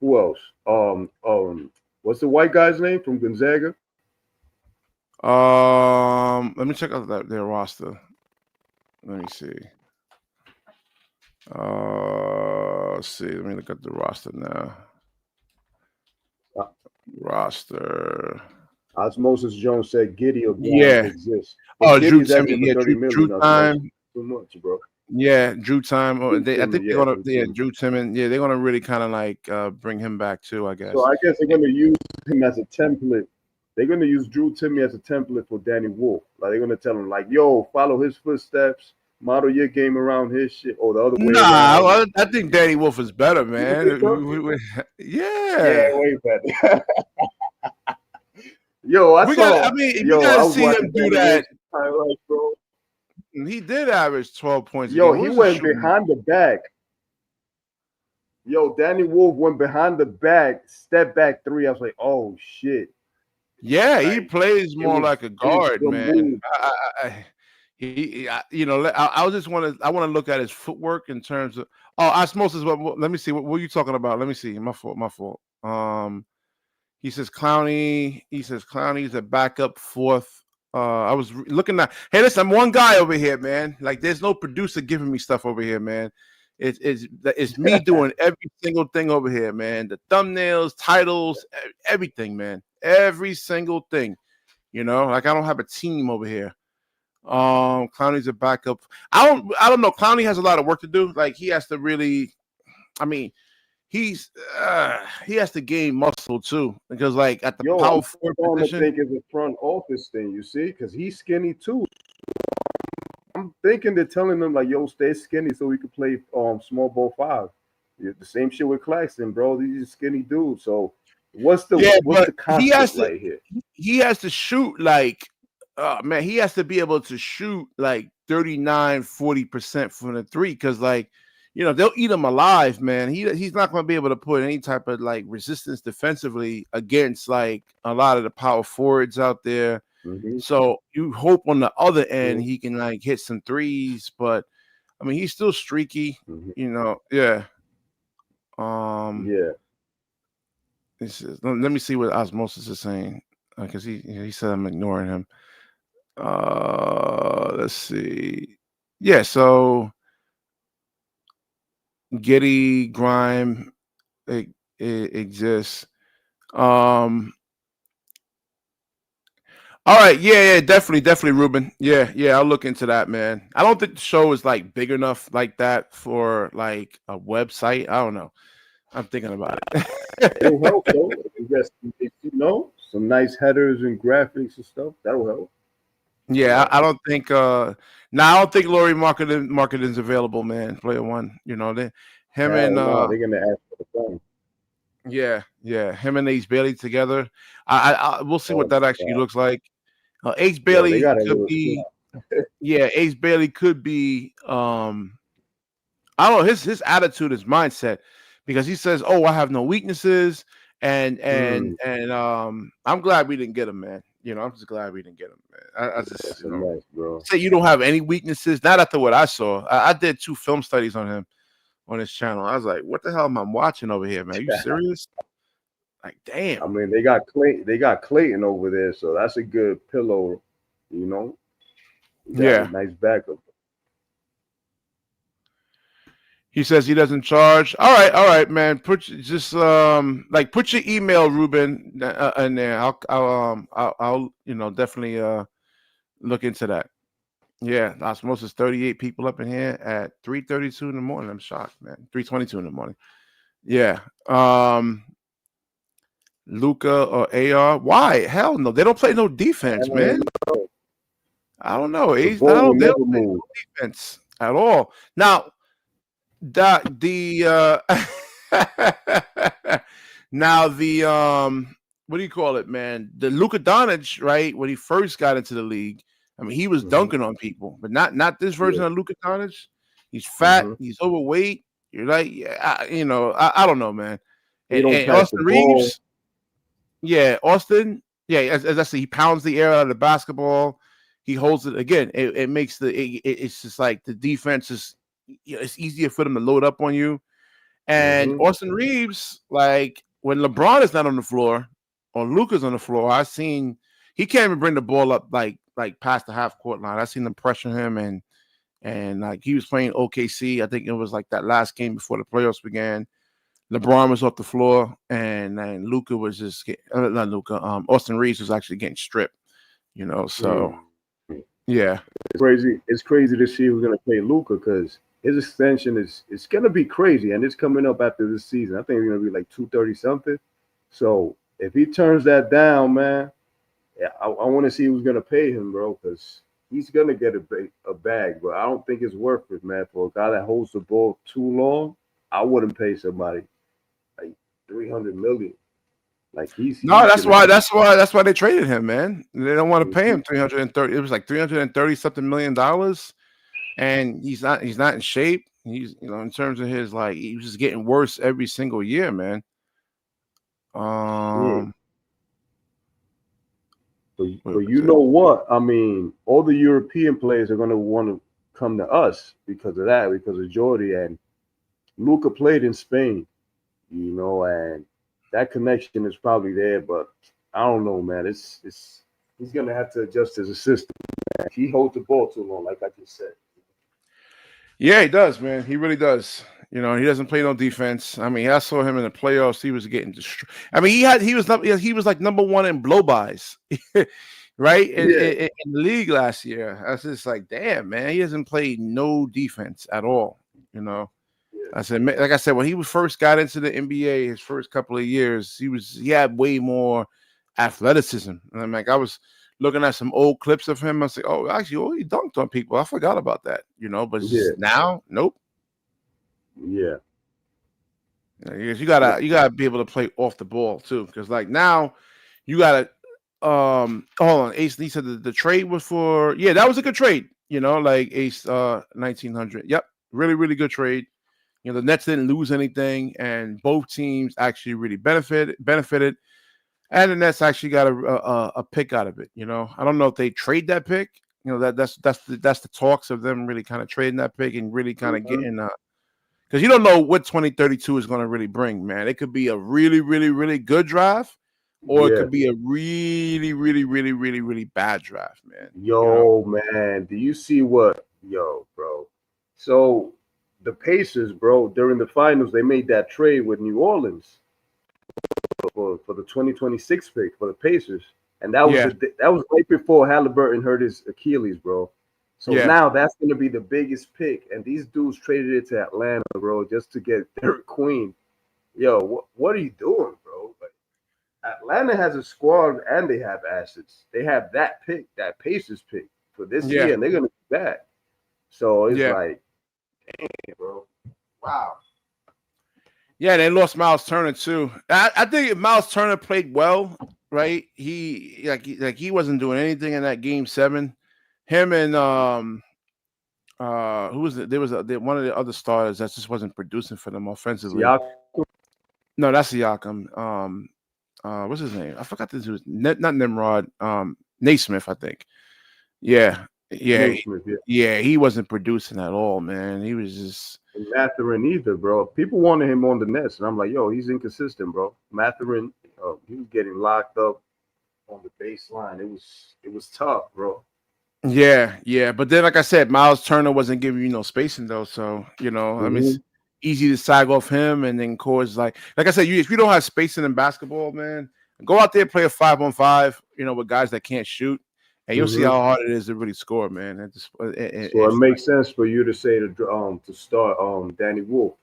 Who else? What's the white guy's name from Gonzaga? Let me check out their roster. Let me see. Let's see. Let me look at the roster now. Roster. Osmosis Jones said Giddy or Grimes exists. But Drew Timmy. Yeah, Drew Time. Too much, bro. Yeah, Drew Time. I think they're gonna. Drew Timmy. Yeah, they're gonna really kind of like bring him back too, I guess. So I guess they're gonna use him as a template. They're gonna use Drew Timmy as a template for Danny Wolf. Like they're gonna tell him, like, yo, follow his footsteps, model your game around his shit, or the other way around. I think Danny Wolf is better, man. Yeah, way better. Yo, I gotta see him do that. Highlights, bro. He did average 12 points. Yo, he went behind the back. Yo, Danny Wolf went behind the back, step back three. I was like, oh shit. Yeah, he plays more like a guard, man. I just want to look at his footwork in terms of osmosis. Let me see. What were you talking about? Let me see. My fault. He says Clowney. Clowney's a backup fourth. I was looking at. Hey, listen, I'm one guy over here, man. Like, there's no producer giving me stuff over here, man. It's me doing every single thing over here, man. The thumbnails, titles, everything, man. Every single thing. Like I don't have a team over here. Clowney's a backup. I don't know. Clowney has a lot of work to do. Like he has to really. I mean, he has to gain muscle too, because like at the power forward position, I think it's a front office thing. You see, because he's skinny too. I'm thinking they're telling him like, yo, stay skinny so we can play small ball five. The same shit with Claxton, bro. These are skinny dudes. So what's the concept right here? He has to shoot like man, he has to be able to shoot like 39-40% from the three, because like they'll eat him alive, man. He's not going to be able to put any type of like resistance defensively against like a lot of the power forwards out there. Mm-hmm. So you hope on the other end he can like hit some threes, but I mean he's still streaky, Mm-hmm. Yeah. Yeah. Let me see what Osmosis is saying, because he said I'm ignoring him. Let's see. Yeah, so Giddy, Grime, it exists. All right, yeah, definitely, Ruben. Yeah, I'll look into that, man. I don't think the show is like big enough like that for like a website. I don't know. I'm thinking about It'll it. help though. If you know some nice headers and graphics and stuff, that'll help. You Yeah, know. I don't think now I don't think Laurie marketing's available, man. Player one, him and Hell no, they're gonna ask for the phone. yeah, him and Ace Bailey together. I we'll see Oh what that my actually god, looks like. Ace yo, they Bailey got a could little be squad. yeah, Ace Bailey could be I don't know his attitude, his mindset, because he says, "Oh, I have no weaknesses," Mm, I'm glad we didn't get him, man. I'm just glad we didn't get him, man. I just that's a mess, bro. say you don't have any weaknesses. Not after what I saw. I did 2 film studies on him on his channel. I was like, "What the hell am I watching over here, man? Are you serious?" Like, damn. I mean, they got Clayton over there, so that's a good pillow. You know, you got a Yeah. nice backup. He says he doesn't charge. All right, man. Put your email, Ruben, in there. I'll definitely look into that. Yeah, osmosis 38 people up in here at 3:32 in the morning. I'm shocked, man. 3:22 in the morning. Yeah. Luca or AR. Why? Hell no. They don't play no defense, man. I don't know. The I ball will don't they don't never play move. no defense at all. Now, the now the what do you call it, man? The Luka Doncic, right? When he first got into the league, I mean, he was Hmm. dunking on people, but not this version Yeah. of Luka Doncic. He's fat, Hmm. he's overweight. You're like, yeah, I don't know, man. He don't And pass the Austin ball. Reeves, yeah, Austin, yeah, as I say, he pounds the air out of the basketball. He holds it again. It makes it's just like the defense is, it's easier for them to load up on you. And Hmm. Austin Reeves, like when LeBron is not on the floor or Luka's on the floor, I seen he can't even bring the ball up like past the half court line. I seen them pressure him and like he was playing OKC. I think it was like that last game before the playoffs began. LeBron was off the floor and Luka was just not Luka. Austin Reeves was actually getting stripped. So Mm. yeah, It's crazy. It's crazy to see who's gonna play Luca because his extension is it's gonna be crazy, and it's coming up after this season. I think it's gonna be like 230 something. So if he turns that down, man, yeah, I want to see who's gonna pay him, bro, because he's gonna get a bag, but I don't think it's worth it, man. For a guy that holds the ball too long, I wouldn't pay somebody like 300 million. Like no, he's gonna be. that's why they traded him, man. They don't want to pay Mhm. him 330. It was like 330 something $1 million, and he's not in shape. He's in terms of his like he was just getting worse every single year, man. Yeah. Um, But what was you it? know what? I mean, all the European players are going to want to come to us because of that, because of Jordy. And Luca played in Spain, and that connection is probably there. But I don't know, man. It's he's going to have to adjust his system. Man. He holds the ball too long, like I just said. Yeah, he does, man. He really does. He doesn't play no defense. I mean, I saw him in the playoffs. He was getting destroyed. I mean, he was like number one in blow-bys, right? Yeah, In the league last year. I was just like, damn, man, he hasn't played no defense at all. You know, yeah, like I said, when he first got into the NBA, his first couple of years, he had way more athleticism. And I'm like, I was looking at some old clips of him. I was like, oh, actually, he dunked on people. I forgot about that. But it's yeah, just now, nope. yeah. You gotta be able to play off the ball too, because like now you gotta hold on. Ace Lee said the trade was for that was a good trade. Like Ace 1900. Yep, really really good trade. The Nets didn't lose anything, and both teams actually really benefited, and the Nets actually got a pick out of it. I don't know if they trade that pick. That's the talks of them really kind of trading that pick and really kind of Mhm. getting because you don't know what 2032 is going to really bring, man. It could be a really, really, really good draft, or it Yeah. could be a really, really, really, really, really bad draft, man. Yo, man, do you see what? Yo, bro. So the Pacers, bro, during the finals, they made that trade with New Orleans for the 2026 pick for the Pacers. and that was right before Halliburton hurt his Achilles, bro. So now that's going to be the biggest pick, and these dudes traded it to Atlanta, bro, just to get Derek Queen. Yo, what are you doing, bro? Like, Atlanta has a squad and they have assets. They have that pick, that Pacers pick for this year, and they're going to be back. So it's like, damn, bro. Wow. Yeah, they lost Miles Turner too. I think if Miles Turner played well, right? He wasn't doing anything in that game 7. Him and who was it? There was one of the other stars that just wasn't producing for them offensively. No, that's Siakam. What's his name? I forgot this was not Nimrod. Naismith, I think. Yeah. He wasn't producing at all, man. He was just Mathurin either, bro. People wanted him on the Nets, and I'm like, yo, he's inconsistent, bro. Mathurin, he was getting locked up on the baseline. It was tough, bro. Yeah. But then, like I said, Miles Turner wasn't giving you no spacing though. So I mean, it's easy to sag off him, and then cause like I said, if you don't have spacing in basketball, man, go out there and play a 5-on-5, with guys that can't shoot. And you'll see how hard it is to really score, man. So it makes sense for you to say to start Danny Wolf.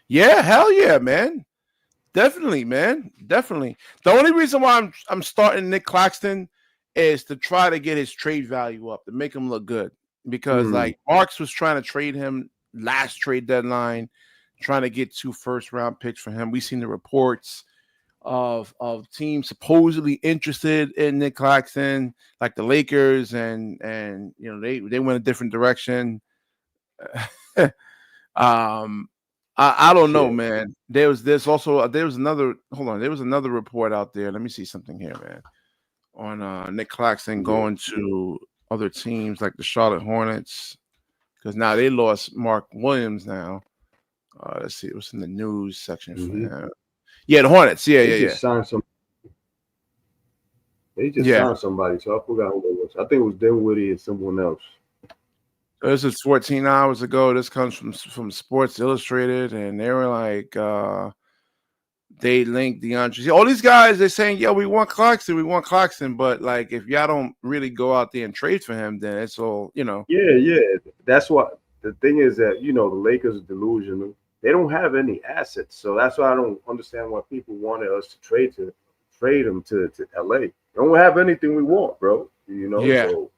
Yeah, hell yeah, man. Definitely, man. Definitely. The only reason why I'm starting Nick Claxton is to try to get his trade value up, to make him look good. Because like Marks was trying to trade him last trade deadline, trying to get 2 first-round picks for him. We've seen the reports of teams supposedly interested in Nick Claxton, like the Lakers, and they went a different direction. I don't know, man. There was another report out there. Let me see something here, man. On Nick Claxton going to other teams like the Charlotte Hornets, because now they lost Mark Williams now. Let's see what's in the news section for him. Yeah, the Hornets. They just signed somebody, so I forgot who it was. I think it was Dinwiddie and someone else. So this is 14 hours ago. This comes from Sports Illustrated, and they were like, they linked DeAndre. All these guys, they're saying, "Yo, we want Claxton," but like, if y'all don't really go out there and trade for him, then it's all, Yeah. That's what the thing is, that the Lakers are delusional. They don't have any assets, so that's why I don't understand why people wanted us to trade them to LA. They don't have anything we want, bro. Yeah. So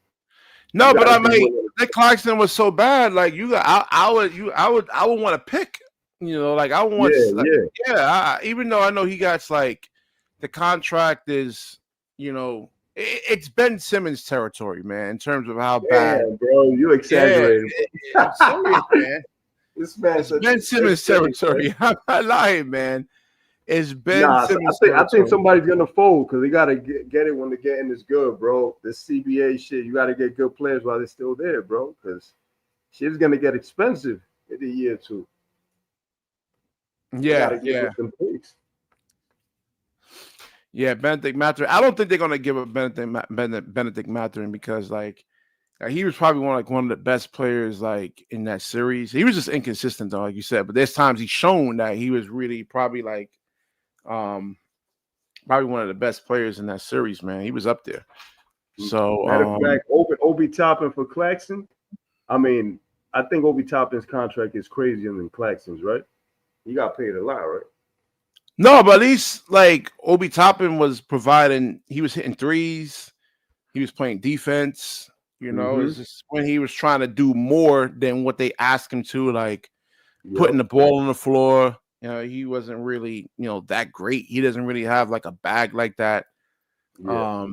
no, but I mean, Nick Claxton was so bad. Like I would want to pick. Like I want. Even though I know he got like the contract is, it's Ben Simmons territory, man, in terms of how bad. Bro, you exaggerated. I'm serious, man. This man said Ben Simmons territory. I'm not lying, man. It's Ben Simmons. I think somebody's gonna fold because they gotta get it when the getting is good, bro. This CBA shit, you gotta get good players while they're still there, bro. Because shit's gonna get expensive in a year or two. Yeah. Benedict Mathurin. I don't think they're gonna give up Benedict Mathurin because he was probably one of the best players in that series. He was just inconsistent though, like you said. But there's times he's shown that he was really probably probably one of the best players in that series, man. He was up there. So matter of fact, Obi Toppin for Claxton. I mean, I think Obi Toppin's contract is crazier than Claxton's, right? He got paid a lot, right? No, but at least Obi Toppin was providing. He was hitting threes. He was playing defense. It's just when he was trying to do more than what they asked him to, putting the ball on the floor. He wasn't really, that great. He doesn't really have a bag like that. Yeah.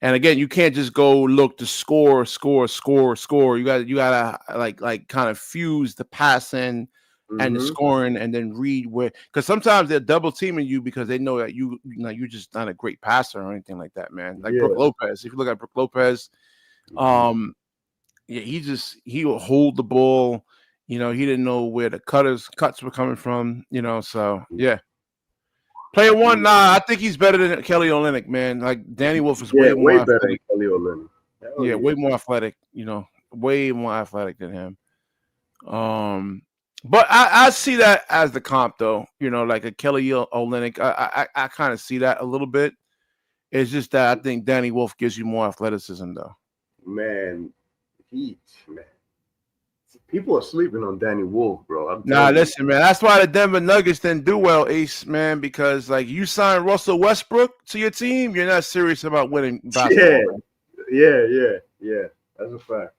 And again, you can't just go look to score. You gotta kind of fuse the passing and the scoring, and then read because sometimes they're double teaming you because they know that you're just not a great passer or anything like that, man. Brook Lopez. If you look at Brook Lopez, he will hold the ball. He didn't know where the cuts were coming from. So yeah. Player one, I think he's better than Kelly Olynyk, man. Danny Wolf is way better than Kelly Olynyk. Way more athletic. Way more athletic than him. But I see that as the comp, though. Like a Kelly Olynyk. I kind of see that a little bit. It's just that I think Danny Wolf gives you more athleticism, though. Man, man. People are sleeping on Danny Wolf, bro. Listen, man. That's why the Denver Nuggets didn't do well, Ace, man, because like you signed Russell Westbrook to your team, you're not serious about winning basketball. Yeah. That's a fact.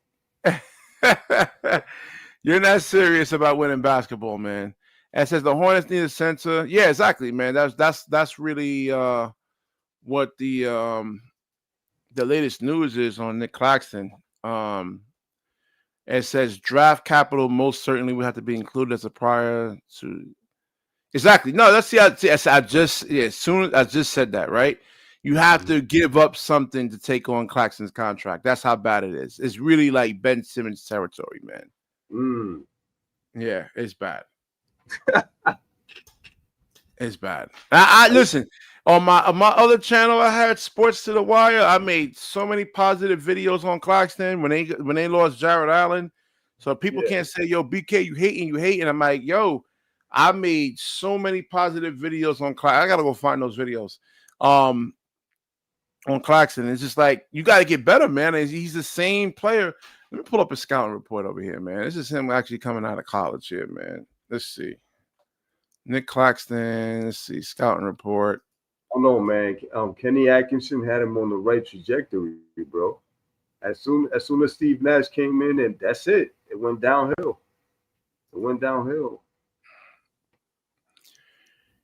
You're not serious about winning basketball, man. And says the Hornets need a center. Yeah, exactly, man. That's really what the latest news is on Nick Claxton. It says draft capital most certainly would have to be included as a prior to. Exactly. No, that's I just said that, right? You have to give up something to take on Claxton's contract. That's how bad it is. It's really like Ben Simmons territory, man. Yeah, it's bad. It's bad. I listen. On my other channel, I had Sports to the Wire. I made so many positive videos on Claxton when they lost Jared Allen. So people can't say, yo, BK, you hating. I'm like, yo, I made so many positive videos on Claxton. I gotta go find those videos. On Claxton. It's just like you gotta get better, man. He's the same player. Let me pull up a scouting report over here, man. This is him actually coming out of college here, man. Let's see. Nick Claxton, let's see, scouting report. Oh no, man. Kenny Atkinson had him on the right trajectory, bro. As soon as Steve Nash came in, and that's it. It went downhill.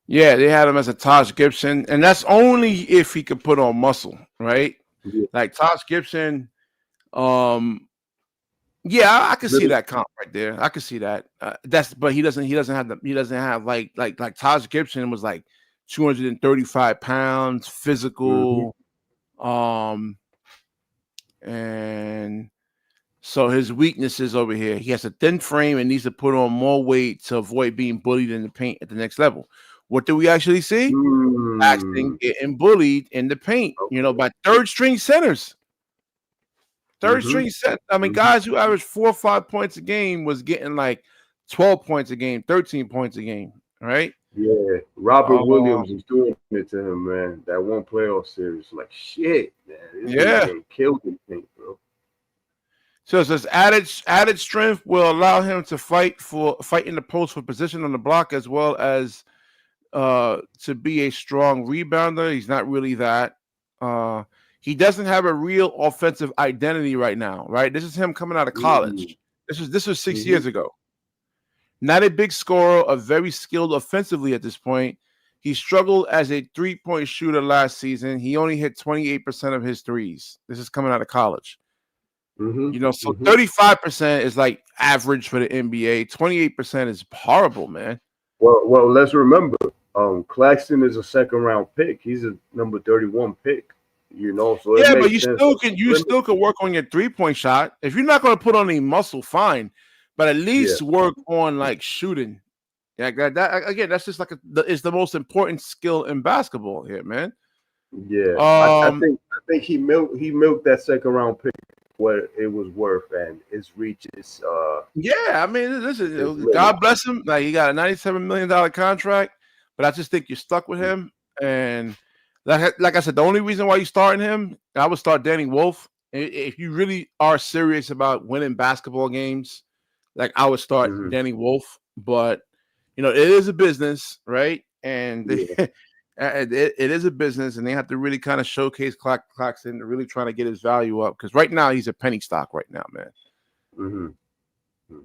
Yeah, they had him as a Taj Gibson, and that's only if he could put on muscle, right? Yeah. Like Taj Gibson, yeah, I can see that comp right there. I can see that. But he doesn't have like Taj Gibson was like 235 pounds, physical, and so his weaknesses over here. He has a thin frame and needs to put on more weight to avoid being bullied in the paint at the next level. What do we actually see? Claxton getting bullied in the paint, by third string centers. Third string center. I mean, guys who average 4 or 5 points a game was getting like 12 points a game, 13 points a game, right? Yeah, Robert Williams is doing it to him, man. That one playoff series, like shit, man. This killed him, bro. So it says added strength will allow him to fight in the post for position on the block as well as to be a strong rebounder. He's not really that. He doesn't have a real offensive identity right now, right? This is him coming out of college. This was 6 years ago. Not a big scorer, or very skilled offensively at this point. He struggled as a three-point shooter last season. He only hit 28% of his threes. This is coming out of college. So 35% is like average for the NBA. 28% is horrible, man. Well, let's remember, Claxton is a second-round pick. He's a number 31 pick. So yeah, but you still can work on your three-point shot. If you're not going to put on any muscle, fine, but at least work on like shooting. Yeah, that again, that's just like it's the most important skill in basketball here, man. Yeah, I think he milked that second-round pick what it was worth and his reaches. Yeah, I mean, listen, God bless him. Like he got a $97 million contract, but I just think you're stuck with him. And like I said, the only reason why you're starting him, I would start Danny Wolf. If you really are serious about winning basketball games, like I would start Danny Wolf. But it is a business, right? And it is a business, and they have to really kind of showcase Claxton to really trying to get his value up because right now he's a penny stock right now, man.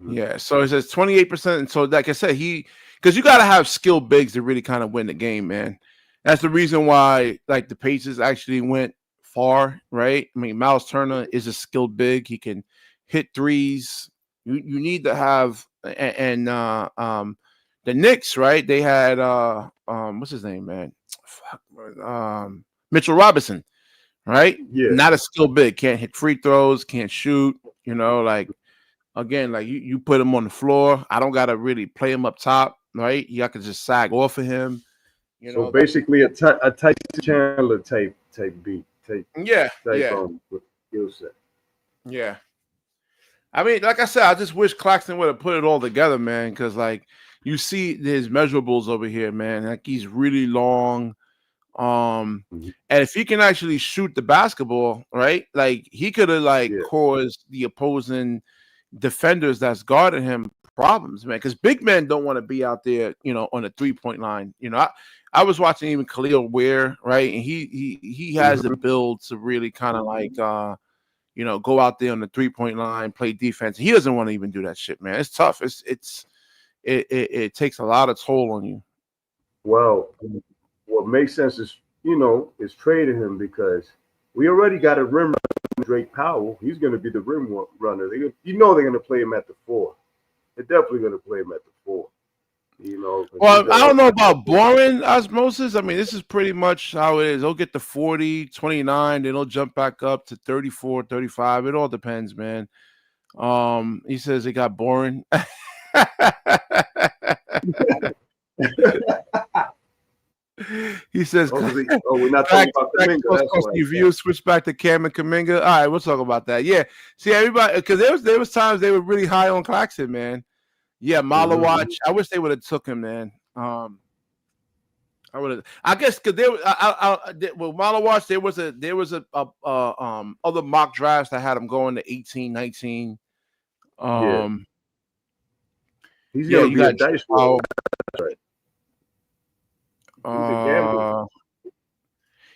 Yeah, so it says 28%. And so, like I said, because you got to have skilled bigs to really kind of win the game, man. That's the reason why, like, the Pacers actually went far, right? I mean, Miles Turner is a skilled big. He can hit threes. You need to have, and the Knicks, right? They had, what's his name, man? Mitchell Robinson, right? Yeah. Not a skilled big. Can't hit free throws. Can't shoot. Like, again, like you put him on the floor. I don't got to really play him up top, right? I could just sag off of him. So basically a Tyson Chandler type beat. Skill set. Yeah. I mean, like I said, I just wish Claxton would have put it all together, man, because like you see his measurables over here, man. Like he's really long. And if he can actually shoot the basketball, right, like he could have like Yeah. caused the opposing defenders that's guarding him problems, man. Because big men don't want to be out there, on the 3-point line. I was watching even Khalil Ware, right, and he has the build to really kind of like go out there on the 3-point line, play defense. He doesn't want to even do that shit, man. It's tough. It takes a lot of toll on you. Well, what makes sense is trading him because we already got a rim runner, Drake Powell. He's going to be the rim runner. They're going to play him at the 4. They're definitely going to play him at the 4. Well, I don't know about boring osmosis. I mean, this is pretty much how it is. They'll get to 40, 29, then they'll jump back up to 34, 35. It all depends, man. He says it got boring. He says, we're not talking about Kuminga. You view switch back to Cam and Kuminga. All right, we'll talk about that. Yeah. See, everybody, because there was times they were really high on Claxton, man. Yeah, Malawatch. I wish they would have took him, man. I would have. I guess because there, with Malawatch, there was a other mock drafts that had him going to 18, 19. He's gonna be a dice roll.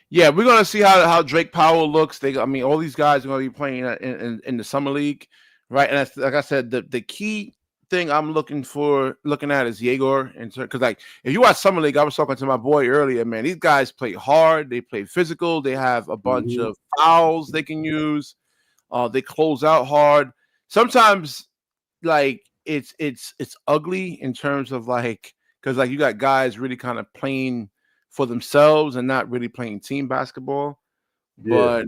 Yeah, we're gonna see how Drake Powell looks. All these guys are gonna be playing in the summer league, right? And that's, like I said, the key thing I'm looking at is Yegor, and because like if you watch summer league, I was talking to my boy earlier, man. These guys play hard, they play physical, they have a bunch of fouls they can use, they close out hard. Sometimes, like it's ugly in terms of like because like you got guys really kind of playing for themselves and not really playing team basketball, but.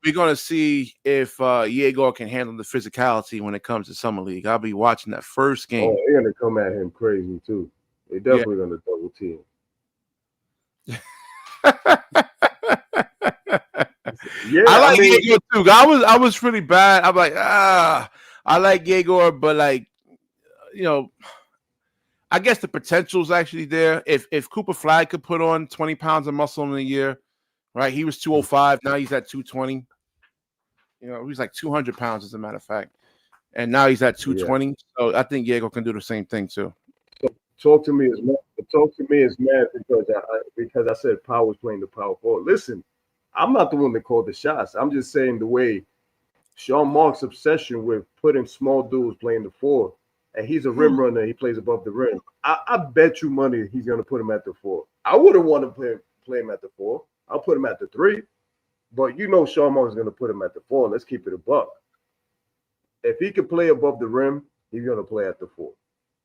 We're going to see if Yegor can handle the physicality when it comes to Summer League. I'll be watching that first game. Oh, they're going to come at him crazy, too. They're definitely going to double team. I like Yegor, too. I was really bad. I'm like, I like Yegor, but, like, I guess the potential is actually there. If Cooper Flag could put on 20 pounds of muscle in a year, right? He was 205. Now he's at 220. He's like 200 pounds, as a matter of fact. And now he's at 220. Yeah. So I think Diego can do the same thing, too. So talk to me as mad because I said Powell's playing the power forward. Listen, I'm not the one that called the shots. I'm just saying the way Sean Marks' obsession with putting small dudes playing the 4, and he's a rim runner. He plays above the rim. I bet you money he's going to put him at the 4. I wouldn't want to play him at the 4. I'll put him at the 3. But Sean Marks is going to put him at the 4. Let's keep it a buck. If he can play above the rim, he's going to play at the 4.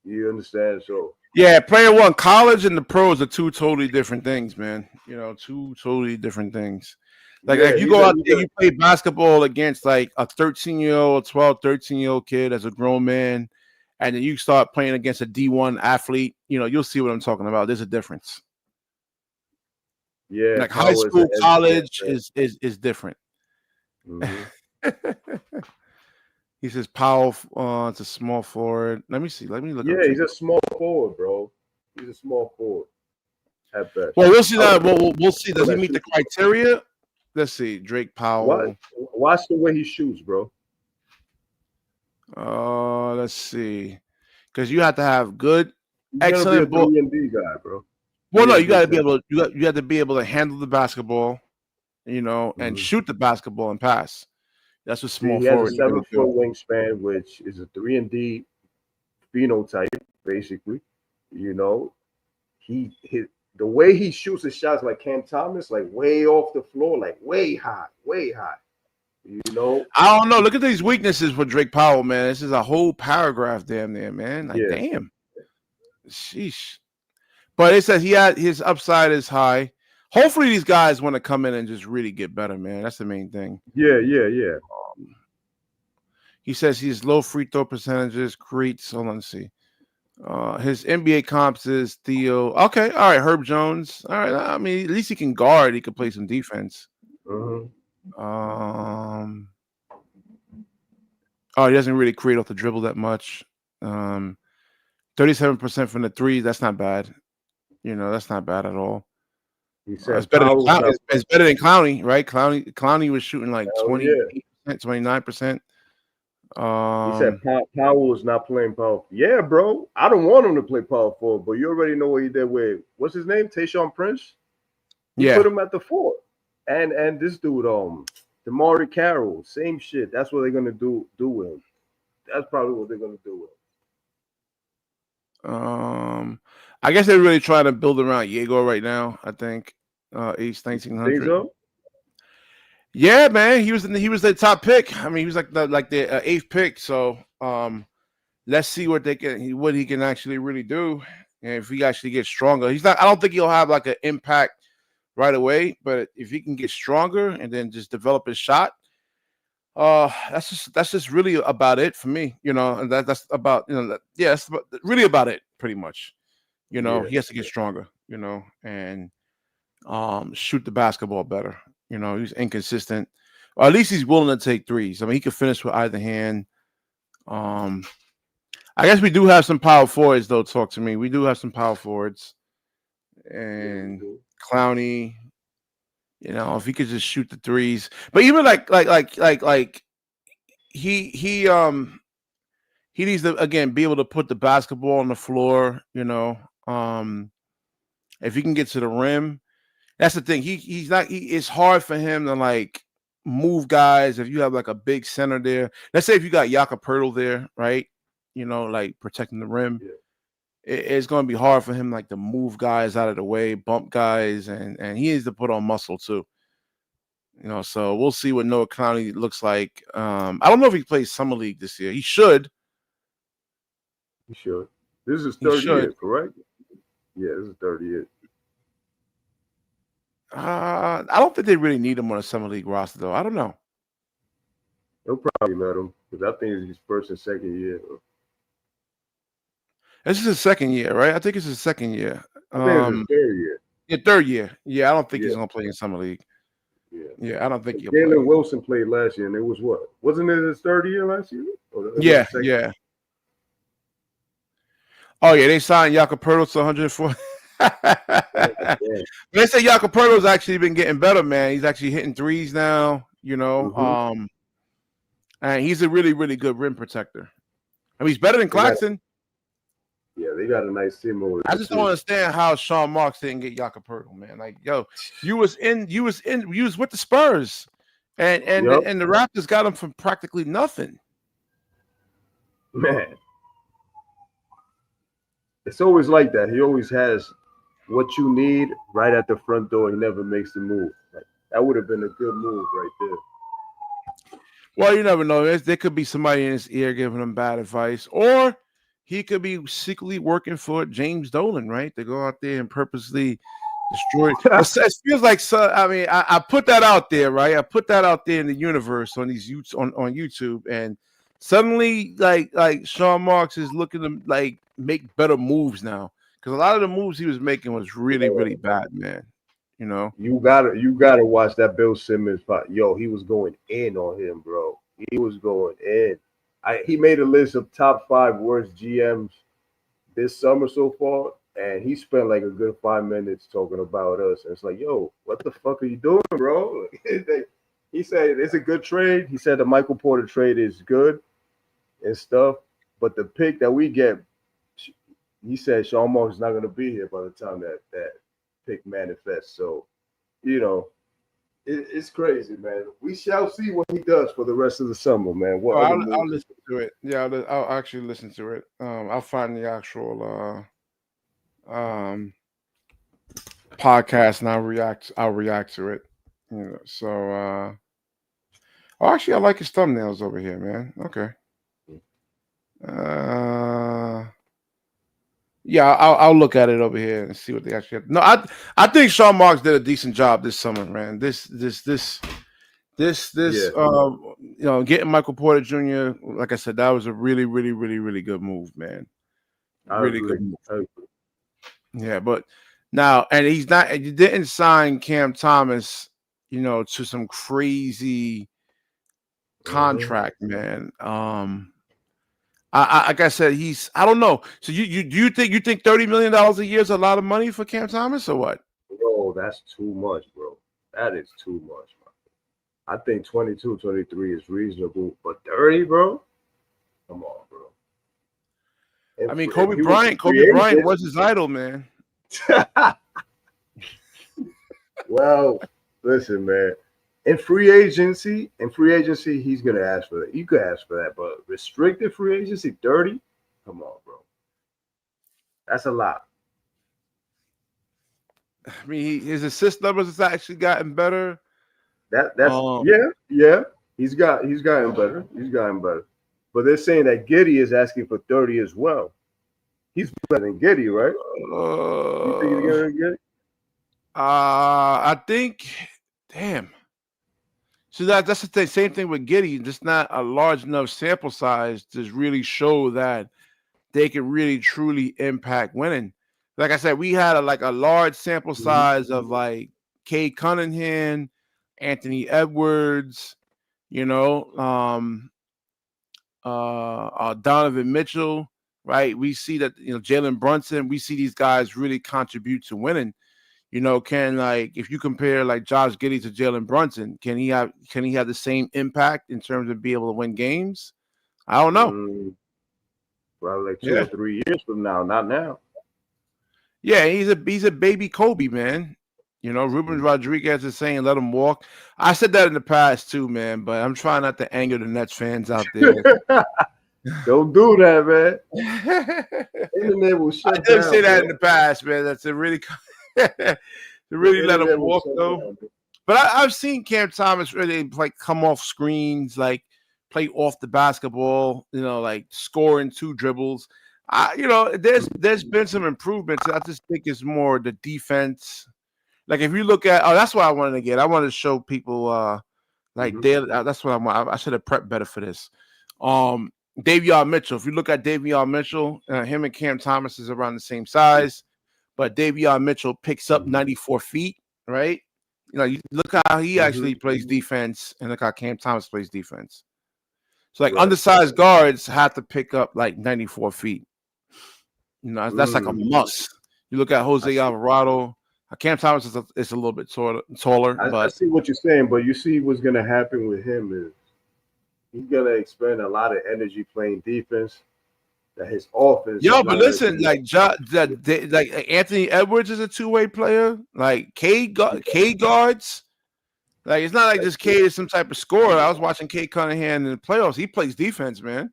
You understand? So yeah, player one, college and the pros are two totally different things, man. Two totally different things. Like you go out there, you play basketball against like a 13-year-old, 12, 13-year-old kid as a grown man, and then you start playing against a D1 athlete, you'll see what I'm talking about. There's a difference. Yeah, like high school, college is different. Mm-hmm. He says Powell, it's a small forward. Let me see. Let me look. Yeah, he's a small forward, bro. He's a small forward. At best. Well, we'll see that. We'll see. Does he meet the criteria? Let's see. Drake Powell. Watch the way he shoots, bro. Let's see. Because you have to have good, excellent ball. Be a 3-and-D guy, bro. Well, no, you got to be able. You have to be able to handle the basketball, and shoot the basketball and pass. That's what small forward. He has a 7-foot wingspan, which is a 3-and-D phenotype, basically. The way he shoots his shots, like Cam Thomas, like way off the floor, like way high, way high. I don't know. Look at these weaknesses for Drake Powell, man. This is a whole paragraph, damn near, man. Like, damn. Sheesh. But it says his upside is high. Hopefully these guys want to come in and just really get better, man. That's the main thing. Yeah. He says he's low free throw percentages, creates. Hold on, let's see. His NBA comps is Theo. Okay, all right, Herb Jones. All right, I mean, at least he can guard. He can play some defense. Mm-hmm. He doesn't really create off the dribble that much. 37% from the 3. That's not bad. That's not bad at all. He said It's better than Powell's not. It's better than Clowney, right? Clowney was shooting like Hell 28%, yeah. 29%. He said Um, Powell is not playing power. Yeah, bro. I don't want him to play power forward, but you already know what he did with what's his name, Tayshaun Prince. He yeah. put him at the 4, and this dude, Damari Carroll, same shit. That's what they're gonna do with him. That's probably what they're gonna do with I guess they're really trying to build around Yegor right now. I think age him. You think 1900. so? Yeah, man, he was the top pick. I mean, he was like the eighth pick. So let's see what he can actually really do, and if he actually gets stronger. He's not. I don't think he'll have like an impact right away, but if he can get stronger and then just develop his shot, that's just really about it for me. You know, and that's about that's really about it, pretty much. You know, Yeah. he has to get stronger. You know, and shoot the basketball better. You know, he's inconsistent. Or at least he's willing to take threes. I mean, he could finish with either hand. Um, I guess we do have some power forwards, though. Talk to me. We do have some power forwards, and Clowney. You know, if he could just shoot the threes, but even like he needs to again be able to put the basketball on the floor. You know, if he can get to the rim, that's the thing. He's not. It's hard for him to like move guys if you have like a big center there. Let's say if you got Jakob Poeltl there, right? You know, like protecting the rim. Yeah. It's going to be hard for him like to move guys out of the way, bump guys, and he needs to put on muscle too. You know, so we'll see what Noah Clowney looks like. I don't know if he plays summer league this year. He should. He should. This is his He third should. year, correct? Yeah, this is third year. I don't think they really need him on a summer league roster, though. I don't know. They'll probably let him because I think it's his first and second year. This is his second year, right? I think it's his second year. I think it's his third year. Yeah, third year. Yeah, I don't think he's Yeah. gonna play in summer league. Yeah. Yeah, I don't think he'll play. Jalen Wilson played last year, and it was what? Wasn't it his third year last year? Or it was Yeah, his second? yeah. Oh yeah, they signed Jakob Poeltl to 104. Yeah. They say Jakob Poeltl's actually been getting better, man. He's actually hitting threes now. You know, Mhm. and he's a really, really good rim protector. I mean, he's better than Claxton. They got a nice team over there. I just don't understand how Sean Marks didn't get Jakob Poeltl, man. Like, yo, you was with the Spurs, and the Raptors got him from practically nothing. Man, it's always like that. He always has what you need right at the front door. He never makes the move. Like, that would have been a good move right there. Well, you never know. There could be somebody in his ear giving him bad advice, or he could be secretly working for James Dolan, right? To go out there and purposely destroy. It feels like, so. I mean, I put that out there, right? I put that out there in the universe on these on YouTube, and suddenly, like Sean Marks is looking to like make better moves now, because a lot of the moves he was making was really, really bad, man. You know, you gotta watch that Bill Simmons fight. Yo, he was going in on him, bro. He was going in. He made a list of top 5 worst GMs this summer so far, and he spent like a good 5 minutes talking about us. And it's like, yo, what the fuck are you doing, bro? He said it's a good trade. He said the Michael Porter trade is good and stuff, but the pick that we get, he said Sean Marks is not going to be here by the time that pick manifests. So, you know, it's crazy, man. We shall see what he does for the rest of the summer, man. I'll listen to it. Yeah, I'll actually listen to it. I'll find the actual podcast and I'll react to it. You know, so actually I like his thumbnails over here, man. Okay. Yeah, I'll look at it over here and see what they actually have. No, I think Sean Marks did a decent job this summer, man. This you know, getting Michael Porter Jr., like I said, that was a really, really, really, really good move, man. Really good move. Yeah, but now, and you didn't sign Cam Thomas, you know, to some crazy contract, man. Like I said, I don't know. So you think $30 million a year is a lot of money for Cam Thomas or what? Bro, that's too much, bro. That is too much, bro. I think 22, 23 is reasonable, but 30, bro? Come on, bro. I mean, If he was a Kobe free Bryant agent, was his idol, man. well, listen, man. In free agency, he's gonna ask for that. You could ask for that, but restricted free agency, 30? Come on, bro. That's a lot. I mean, his assist numbers has actually gotten better. That's yeah. He's gotten better. He's gotten better. But they're saying that Giddey is asking for 30 as well. He's better than Giddey, right? You think he's better than Giddey? I think, damn. So that's the thing. Same thing with Giddey. Just not a large enough sample size to really show that they can really truly impact winning. Like I said, we had a large sample size of like Cade Cunningham, Anthony Edwards, Donovan Mitchell, right? We see that Jalen Brunson. We see these guys really contribute to winning. Can if you compare like Josh Giddey to Jalen Brunson, can he have the same impact in terms of being able to win games? I don't know. Probably like 2 or 3 years from now, not now. Yeah, he's a baby Kobe, man. Ruben Rodriguez is saying let him walk. I said that in the past too, man, but I'm trying not to anger the Nets fans out there. Don't do that, man. Internet will shut I did down, say that bro. in the past, man. That's a really to really let him walk though. Down, but I've seen Cam Thomas really come off screens, play off the basketball, scoring 2 dribbles. There's been some improvements. I just think it's more the defense. Like if you look at, that's what I wanted to get. I wanted to show people that's what I want. I should have prepped better for this. Davion Mitchell. If you look at Davion Mitchell, him and Cam Thomas is around the same size. But Davion Mitchell picks up 94 feet, right? You look how he actually plays defense, and look how Cam Thomas plays defense. So, undersized guards have to pick up like 94 feet. That's like a must. You look at Jose Alvarado. Cam Thomas is a little bit taller. I see what you're saying, but you see what's going to happen with him is he's going to expend a lot of energy playing defense. That his offense. Yo, but listen, like Anthony Edwards is a 2-way player. Like K guards. Like it's not like this Cade is some type of scorer. I was watching Cade Cunningham in the playoffs. He plays defense, man.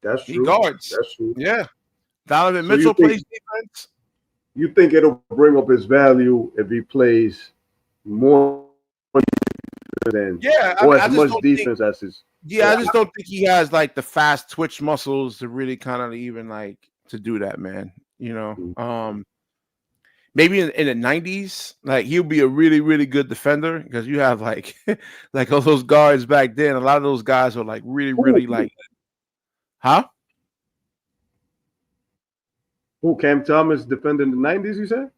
That's true. He guards. That's true. Yeah. Donovan Mitchell plays defense. You think it'll bring up his value if he plays more than as much defense as his. Yeah, I just don't think he has like the fast twitch muscles to really kind of even to do that, man. Maybe in the 90s, like he'll be a really, really good defender because you have like all those guards back then. A lot of those guys are like really, really huh? Who, Cam Thomas defended in the 90s, you said?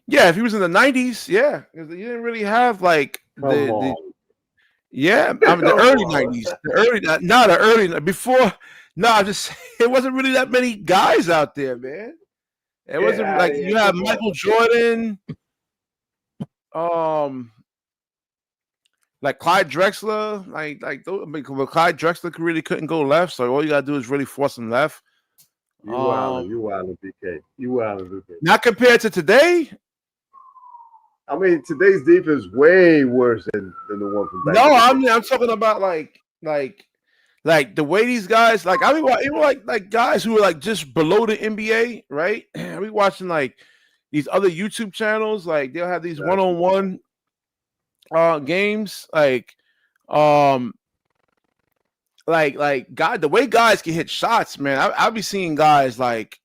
Yeah, if he was in the 90s, yeah. Because you didn't really have like the early 90s. Before. No, it wasn't really that many guys out there, man. It wasn't like you have Michael Jordan, like Clyde Drexler, Clyde Drexler really couldn't go left, so all you gotta do is really force him left. You wildin', BK. You wildin', BK. Not compared to today. I mean, today's defense is way worse than the one from back. No, I'm talking about like the way these guys even like guys who are like just below the NBA, right? We watching like these other YouTube channels, like they'll have these one-on-one games, the way guys can hit shots, man. I'll be seeing guys like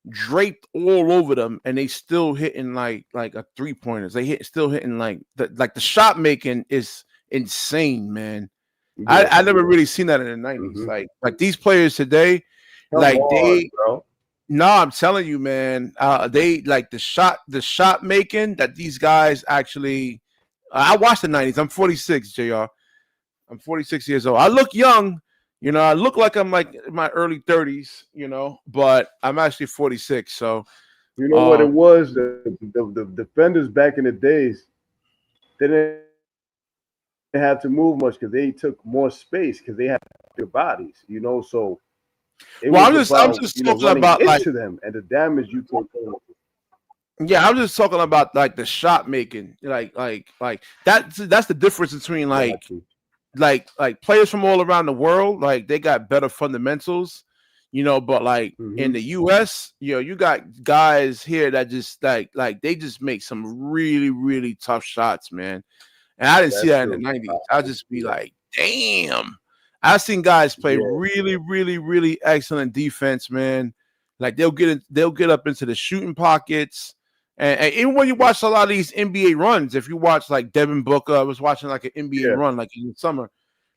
draped all over them, and they still hitting like a 3-pointers. Still hitting the shot making is insane, man. Yeah. I never really seen that in the 90s. Like these players today, I'm telling you, man, they like the shot making that these guys actually. I watched the 90s. I'm 46, JR. I'm 46 years old. I look young, I look like I'm like in my early 30s, but I'm actually 46. So You know what it was? The defenders back in the days, they didn't have to move much because they took more space because they had their bodies, you know. So it Well, was I'm about just talking running about like into them and the damage you took. yeah, I'm just talking about like the shot making, like that's the difference between like players from all around the world, like they got better fundamentals, but like in the US, you got guys here that just like they just make some really, really tough shots, man. And I didn't see That's that in the true. 90s. I'll just be like, damn. I've seen guys play really, really, really excellent defense, man. Like they'll get up into the shooting pockets. And even when you watch a lot of these NBA runs, if you watch like Devin Booker, I was watching like an NBA run like in the summer,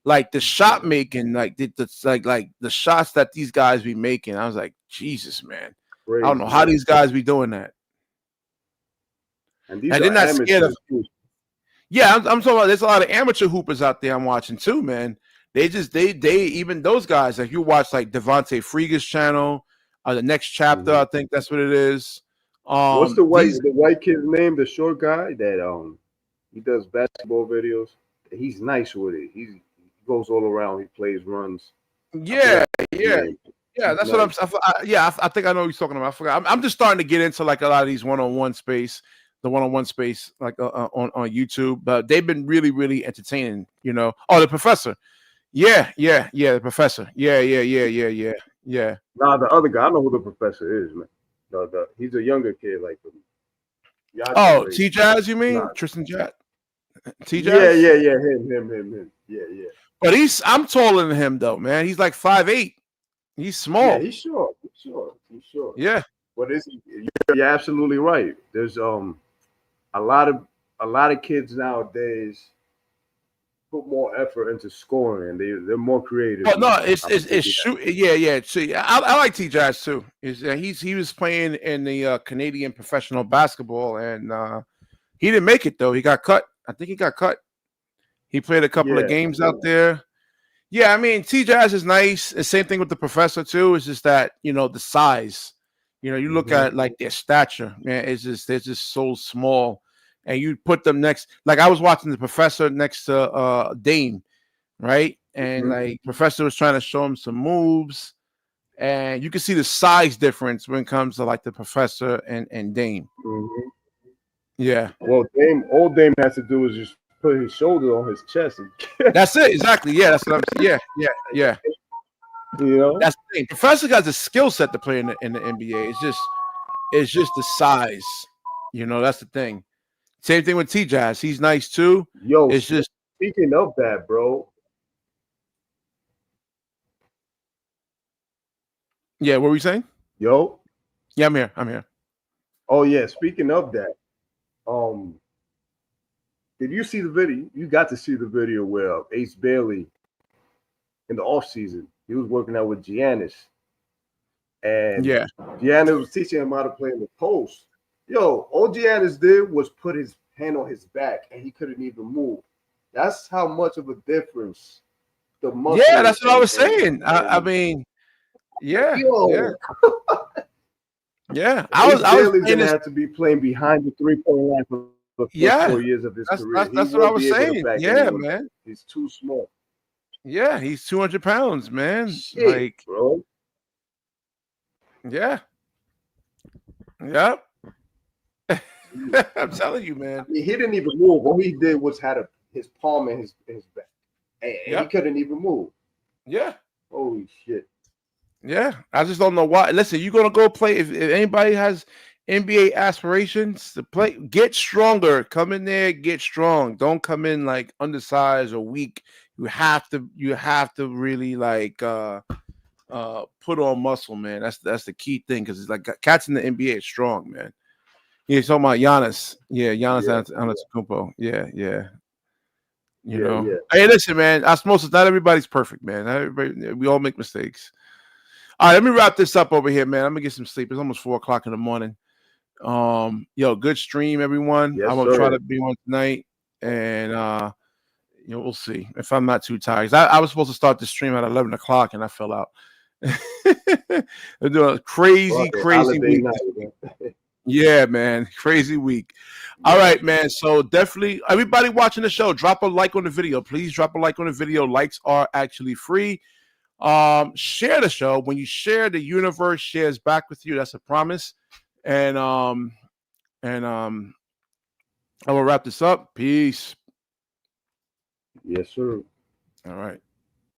like the shot making, like like the shots that these guys be making. I was like, Jesus, man. Crazy, I don't know how these guys be doing that. And these And are they're not scared of. amateurs. Yeah, I'm talking about. There's a lot of amateur hoopers out there I'm watching too, man. They even those guys. Like you watch like Devontae Friega's channel, the next chapter. I think that's what it is. What's the white kid's name? The short guy that he does basketball videos. He's nice with it. He goes all around. He plays runs. Yeah. That's nice. I think I know what you're talking about. I forgot. I'm just starting to get into like a lot of these one-on-one space. The one-on-one space, like on YouTube, but they've been really, really entertaining. Oh, the professor, the professor, yeah. Nah, the other guy, I know who the professor is, man. He's a younger kid, like him. T Jazz, you mean? Nah. Tristan Jazz? T Jazz? Yeah, him. Yeah. But I'm taller than him though, man. He's like 5'8". He's small. Yeah, he's short. Yeah. But you're absolutely right. There's a lot of kids nowadays put more effort into scoring and they're more creative. But no, it's shoot. Yeah. See, I like T Jazz too. He was playing in the Canadian professional basketball and he didn't make it though. He got cut. I think he got cut. He played a couple of games out there. Yeah, I mean T Jazz is nice. The same thing with the professor too. It's just that the size. You look at like their stature, man. They're just so small. And you put them next, like I was watching the professor next to Dame, right? And like professor was trying to show him some moves, and you can see the size difference when it comes to like the professor and Dame. Yeah. Well, old Dame has to do is just put his shoulder on his chest. That's it, exactly. Yeah, that's what I'm saying. Yeah. That's the thing. Professor has a skill set to play in the NBA. It's just the size. That's the thing. Same thing with T Jazz. He's nice too. Yo, it's just speaking of that, bro. Yeah, what were you saying? Yo. Yeah, I'm here. Oh yeah, speaking of that, did you see the video? You got to see the video where Ace Bailey in the offseason, he was working out with Giannis. And Giannis was teaching him how to play in the post. Yo, all Giannis did was put his hand on his back and he couldn't even move. That's how much of a difference the muscle. Yeah, that's what I was saying. I mean, yeah. Yeah. I was gonna have to be playing behind the 3-point line for the first 4 years of his career. That's what I was saying. Yeah, man. He's too small. Yeah, he's 200 pounds, man. Shit, like, bro. Yeah. Yep. I'm telling you, man. I mean, he didn't even move. All he did was had his palm in his back. And he couldn't even move. Yeah. Holy shit. Yeah. I just don't know why. Listen, you're going to go play. If anybody has NBA aspirations to play, get stronger. Come in there, get strong. Don't come in like undersized or weak. You have to really like put on muscle, man. That's the key thing because it's like cats in the NBA is strong, man. You're talking about Giannis. Yeah, Giannis Antetokounmpo. Yeah. Hey, listen, man. Osmosis, not everybody's perfect, man. We all make mistakes. All right, let me wrap this up over here, man. I'm gonna get some sleep. It's almost 4:00 in the morning. Good stream, everyone. Yes, I'm gonna try to be on tonight, and we'll see if I'm not too tired. I was supposed to start the stream at 11 o'clock, and I fell out. They're doing a crazy week. Yeah, man. Crazy week. All right, man. So definitely everybody watching the show, drop a like on the video. Please drop a like on the video. Likes are actually free. Share the show. When you share, the universe shares back with you. That's a promise. And I will wrap this up. Peace. Yes, sir. All right.